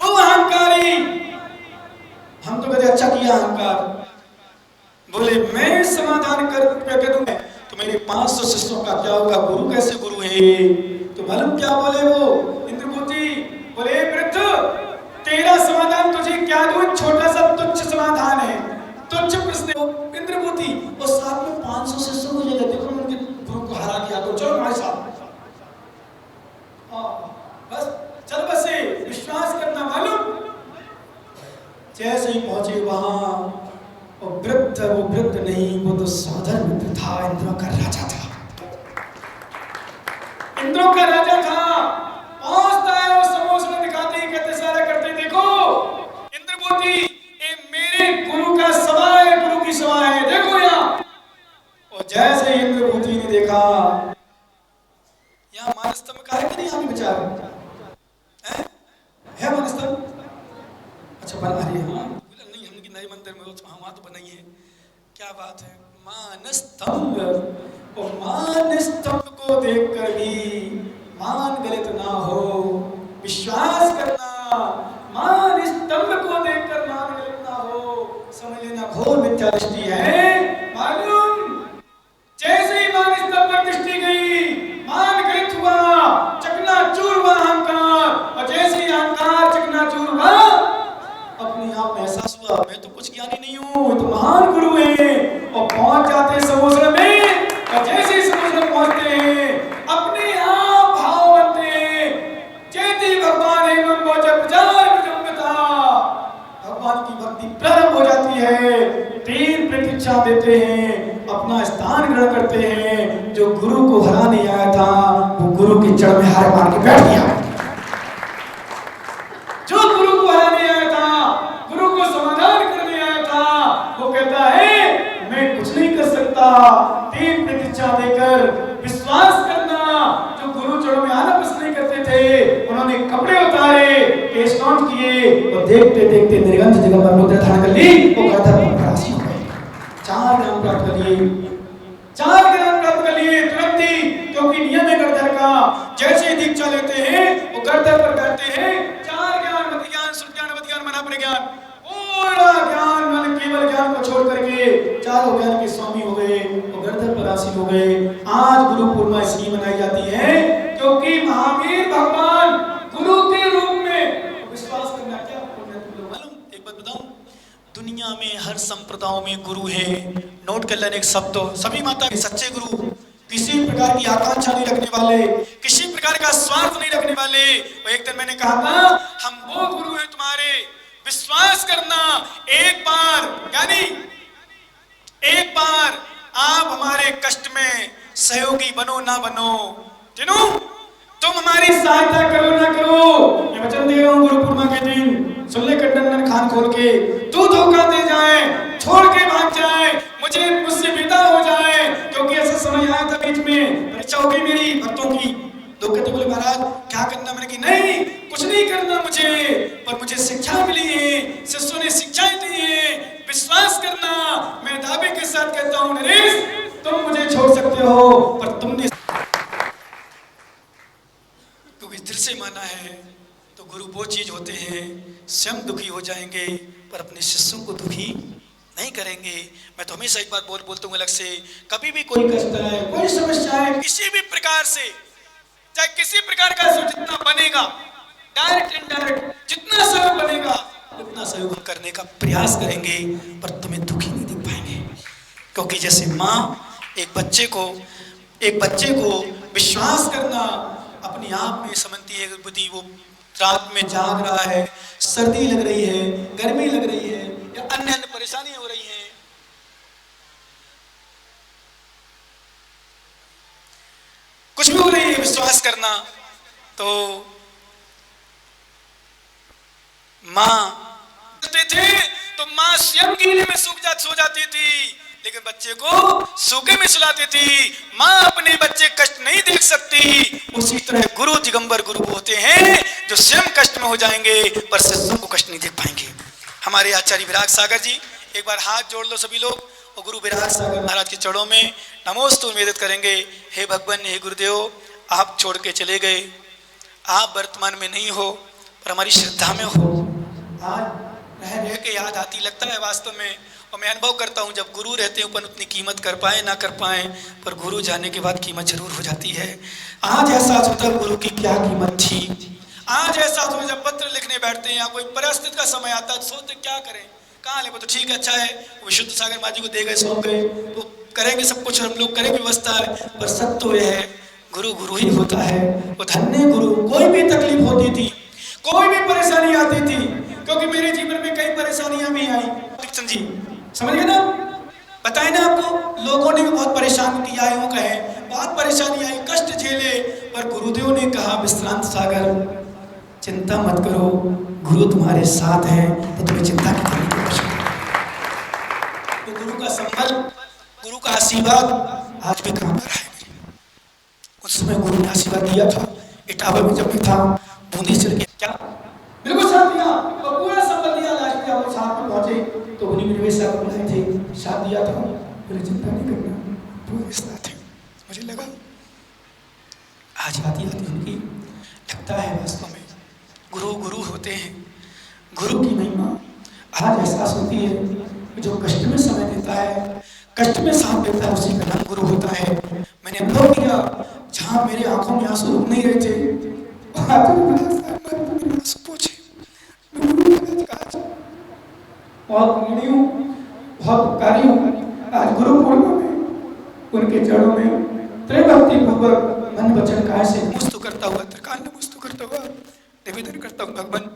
अहंकारी। हम तो कहते अच्छा किया अहंकार, बोले मैं समाधान कर दूंगा तो मेरे 500 शिष्यों का क्या होगा, गुरु कैसे गुरु है। तो मालूम क्या बोले वो इंद्रभूति, बोले वृद्ध तेरा समाधान तुझे क्या दूं, छोटा सा तुच्छ समाधान है, तुच्छ प्रश्न। इंद्रभूति और साथ में 500 शिष्यों को ये देखो उनके गुरु को हरा दिया, तो चलो हमारे साथ, बस चल बस विश्वास करना। मालूम जैसे ही पहुंचे वहां और वृद्ध, वो वृद्ध नहीं, वो तो साधर मित्र था, इंद्रों का राजा था, इंद्रों का राजा था। पहुंचता है वो समोसा दिखाते ही कहते सारा करते, देखो इंद्रभूति ये मेरे गुरु का सभा है, गुरु की सभा है, देखो यहाँ। और जैसे इंद्रभूति ने देखा यहाँ मानस्तंभ का है कि नहीं, आगे विचार है मानस्तंभ, शिवाजी मंदिर में वहाँ तो बनाइए, क्या बात है। मान स्तंभ, और मान स्तंभ को देखकर भी मान गलत ना हो, विश्वास करना। मान स्तंभ को देखकर मान गलत ना हो, समझ लेना घोर मिथ्या दृष्टि है। मालूम, जैसे ही मान स्तंभ पर दृष्टि गई, मान गलत हुआ, चकनाचूर हुआ अहंकार, और जैसे ही अहंकार चकनाचूर हुआ, अपने आप में एहसास हुआ मैं तो कुछ ज्ञानी नहीं हूँ, तो महान गुरु है। और पहुंच जाते समुद्र में, और जैसे ही समुद्र में पहुंचते हैं, अपने आप भाव बनते हैं। चेती भगवान एवं भगवान की भक्ति प्रारंभ हो जाती है। 3 प्रतीक्षा देते हैं, अपना स्थान ग्रहण करते हैं। जो गुरु को हराने आया था, वो गुरु की जड़ में हार मार के बैठ गया। जो गुरु को हराने आया था, गुरु को समाधान करने आया था, वो कहता है मैं कुछ नहीं कर सकता। 3 प्रतीक्षा देकर विश्वास करना। जो गुरु चरणों में आना पसंद नहीं करते थे, उन्होंने कपड़े उतारे, केश काट किए, और देखते देखते निर्गंध दिगंबर मुद्रा धारण कर ली। वो गदर पर राशि हो गए। 4 ग्राम प्राप्त कर लिए, 4 ग्राम प्राप्त कर लिए तुरंत ही, क्योंकि नियम है गदर का। जैसे ही दीक्षा लेते हैं, वो गदर पर करते हैं 4 ज्ञान, मति ज्ञान, सुख ज्ञान, मत ज्ञान, मना प्रज्ञान, पूरा ज्ञान मन केवल ज्ञान को छोड़ करके चारों ज्ञान के स्वामी हो गए, वो गर्दन पर आसीन हो गए। आज गुरु पूर्णिमा इसलिए मनाई जाती है क्योंकि महावीर भगवान गुरु के रूप में विश्वास करना क्या मालूम। एक बात बताऊं, दुनिया में हर संप्रदायों में गुरु है। नोट कर लेने एक शब्द, सभी माता के सच्चे गुरु, किसी प्रकार की आकांक्षा नहीं रखने वाले, किसी प्रकार का स्वार्थ नहीं रखने वाले। एक दिन मैंने कहा था हम वो गुरु हैं तुम्हारे, विश्वास करना। एक बार, यानी एक बार आप हमारे कष्ट में सहयोगी बनो ना बनो, तीनों तुम हमारी सहायता करो ना करो, मैं वचन दे रहा हूं गुरु पूर्णिमा के दिन सुन ले कंडन खान खोल के, तू धोखा दे जाए, छोड़ के भाग जाए, मुझसे विदा हो जाए। क्योंकि ऐसा समय आया था बीच में, परीक्षा हो गई मेरी भक्तों की। लोग कहते बोले महाराज क्या करना, मैंने कि नहीं कुछ नहीं करना मुझे, पर मुझे शिक्षा मिली है, शिष्यों ने शिक्षाएं दी है, विश्वास करना। मैं दावे के साथ कहता हूं नरेश, तुम मुझे छोड़ सकते हो, पर तुमने क्योंकि दिल से माना है। तो गुरु वो चीज होते हैं, स्वयं दुखी हो जाएंगे पर अपने शिष्यों को दुखी नहीं करेंगे। मैं तो हमेशा एक बात बोलता हूँ अलग से, कभी भी कोई कष्ट है, कोई समस्या है, किसी भी प्रकार से, चाहे किसी प्रकार का जितना बनेगा, डायरेक्ट इनडायरेक्ट जितना सहयोग बनेगा उतना सहयोग करने का प्रयास करेंगे, पर तुम्हें दुखी नहीं दिख पाएंगे। क्योंकि जैसे माँ एक बच्चे को विश्वास करना अपने आप में समझती है, बुद्धि वो रात में जाग रहा है, सर्दी लग रही है, गर्मी लग रही है, या अन्य अन्य परेशानियां हो रही हैं, कुछ भी हो रही है, विश्वास करना। तो माँ थे तो माँ स्वयं गीले में सो जाती थी, लेकिन बच्चे को सूखे में सुलाती थी। माँ अपने बच्चे कष्ट नहीं देख सकती, उसी तरह गुरु दिगंबर गुरु होते हैं जो स्वयं कष्ट में हो जाएंगे पर शिष्यों को कष्ट नहीं देख पाएंगे। हमारे आचार्य विराग सागर जी, एक बार हाथ जोड़ लो सभी लोग, और गुरु विराग सागर महाराज के चरणों में नमोस्तु निवेदित करेंगे। हे भगवान, हे गुरुदेव, आप छोड़ के चले गए, आप वर्तमान में नहीं हो पर हमारी श्रद्धा में हो। आज रह के याद आती, लगता है वास्तव में, और मैं अनुभव करता हूँ जब गुरु रहते हैं अपन उतनी कीमत कर पाए ना कर पाए, पर गुरु जाने के बाद कीमत जरूर हो जाती है। आज एहसास होता है गुरु की क्या कीमत थी। आज एहसास होता है जब पत्र लिखने बैठते हैं या कोई परिस्थिति का समय आता है, सोचते क्या करें, कहाँ ले, वो तो ठीक है, अच्छा है, विशुद्ध सागर माँ जी को दे गए, सौंप गए, तो करेंगे सब कुछ, हम लोग करेंगे व्यवस्था है, पर सत्य तो यह है गुरु गुरु ही होता है। वो धन्य गुरु। कोई भी तकलीफ होती थी, कोई भी परेशानी आती थी, क्योंकि मेरे जीवन में कई परेशानियां भी आई, जी समझ गए ना, बताए ना आपको, लोगों ने भी बहुत परेशान किया है, वो कहे बहुत परेशानी आई, कष्ट झेले, पर गुरुदेव ने कहा विश्रांत सागर चिंता मत करो, गुरु तुम्हारे साथ है, तो तुम्हें चिंता की करने की आवश्यकता है। तो गुरु का संबल, गुरु का आशीर्वाद आज भी काम कर रहा है। उस समय गुरु ने आशीर्वाद दिया था, इटावा में जब मैं था, बूंदी चल गया, क्या बिल्कुल साथ दिया और पूरा संबल दिया। लास्ट में आप साथ में पहुंचे तो उन्हीं में निवेश साहब बुलाए थे, साथ दिया था। बोले चिंता नहीं करना, पूरे साथ है। मुझे लगा आज आती आती उनकी लगता है वास्तव में गुरु गुरु होते हैं, गुरु की महिमा आज एहसास होती है। जो कष्ट में समय देता है, कष्ट में साथ देता है, उसी का नाम गुरु होता है। मैंने अनुभव किया जहाँ मेरे आंखों में आंसू रुक नहीं रहे थे, आंसू पूछे बहुत ऋणी हूँ, बहुत उपकारी हूँ। आज गुरु पूर्णिमा में उनके चरणों में त्रैभक्ति पूर्वक मन वचन काया से नमस्तु करता हुआ, त्रिकाल नमस्तु करता हुआ निवेदन करता हूँ भगवान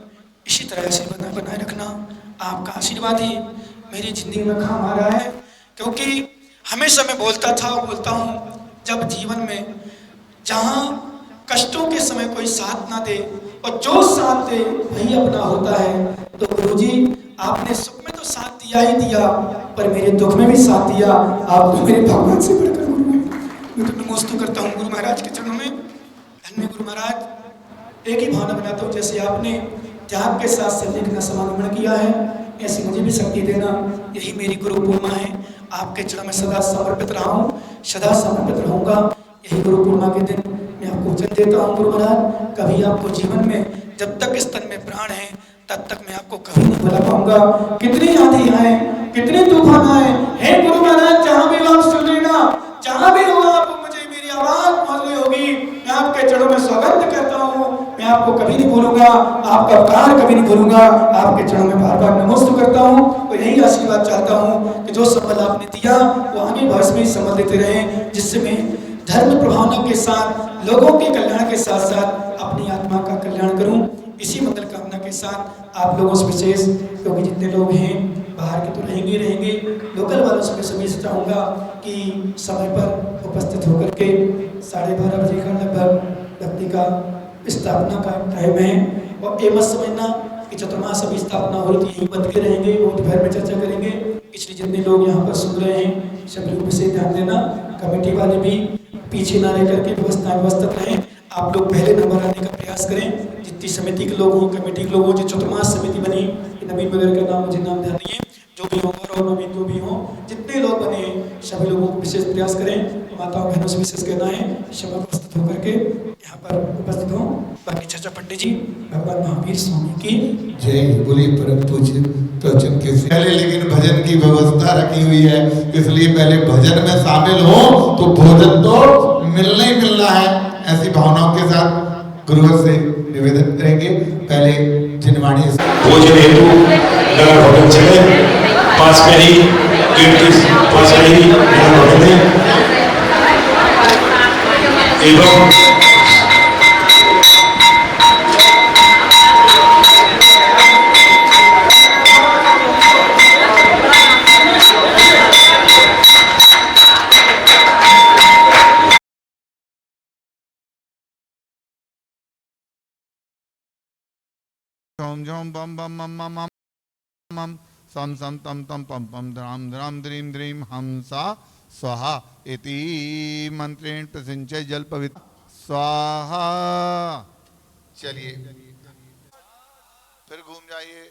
इसी तरह से बनाए रखना। आपका आशीर्वाद ही मेरी जिंदगी में काम आ रहा है, क्योंकि हमेशा मैं बोलता था और बोलता हूँ, जब जीवन में जहाँ कष्टों के समय कोई साथ ना दे और जो साथ दे वही अपना होता है। तो गुरुजी आपने सुख में तो साथ दिया ही दिया, पर मेरे दुख में भी साथ दिया। आप तो मेरे भगवान से बढ़कर गुरु हैं। मैं तो नमस्ते करता हूँ गुरु महाराज के चरणों में। धन्य गुरु महाराज, एक ही भावना बनाता हूँ, जैसे आपने त्याग के साथ सत्य का समागमन किया है, ऐसी मुझे भी शक्ति देना। यही मेरी गुरु पूर्णिमा है। आपके चरणों में सदा समर्पित रहा हूँ, सदा समर्पित रहूँगा। यही गुरु पूर्णिमा के दिन मैं आपको वचन देता हूँ गुरु महाराज, कभी आपको जीवन में जब तक इस तन में प्राण है तब तक मैं आपको कभी नहीं भुला पाऊंगा। कितनी आंधी आए, कितने तूफान आए, हे गुरु महाराज जहाँ भी आप सुन लेना, जहाँ भी हो आप, मुझे मेरी आवाज पहुंच रही होगी, मैं आपके चरणों में सौगंध करता हूँ, मैं आपको कभी नहीं भूलूंगा, आपका उपकार कभी नहीं भूलूंगा। आपके चरणों में बार बार नमस्ते करता हूँ और यही आशीर्वाद चाहता हूँ कि जो संबल आपने दिया वो आगे भविष्य में संबल देते रहे, जिससे मैं धर्म प्रभावना के साथ, लोगों के कल्याण के साथ साथ अपनी आत्मा का कल्याण करूं। इसी मंगल कामना के साथ आप लोगों से विशेष, क्योंकि जितने लोग हैं बाहर के तो रहेंगे, लोकल वालों से मैं सभी से चाहूँगा कि समय पर उपस्थित होकर के 12:30 बजे का लगभग व्यक्ति का स्थापना का टाइम है। और ये मत समझना कि चतुर्मास अभी स्थापना हो रही थी यहीं बंद के रहेंगे, वो दोपहर में चर्चा करेंगे। इसलिए जितने लोग यहाँ पर सुन रहे हैं सभी लोग विशेष ध्यान देना। कमेटी वाले भी पीछे ना रह करके व्यवस्थित रहें। आप लोग पहले नंबर आने का प्रयास करें। जितनी समिति के लोग हों, कमेटी के लोग हों, जो चतुर्मास समिति बनी, नवीन वगैरह का नाम मुझे नाम ध्यान नहीं है, जो भी हो और नवीन जो भी हो, जितने लोग बने सभी लोगों को विशेष प्रयास करें। माताओं बहनों से विशेष कहना है सब उपस्थित होकर के यहाँ पर उपस्थित हों। बाकी चाचा पंडित जी, भगवान महावीर स्वामी की जय। बोली परम पूज्य प्रवचन के पहले लेकिन भजन की व्यवस्था रखी हुई है, इसलिए पहले भजन में शामिल हो तो भोजन तो मिलना ही मिलना है। ऐसी भावनाओं के साथ गुरुवर से निवेदन करेंगे। पहले जिनवाणी भोजन हेतु नगर भवन चले, पास में ही गेट के पास में ही नगर भवन है एवं झोम झोम बम बम मम मम मम मम सम सम तम तम पम पम द्राम द्राम द्रीम द्रीम हमसा स्वाहा इति मंत्रेण प्रसिंचय जल पवित्र स्वाहा। चलिए फिर घूम जाइए।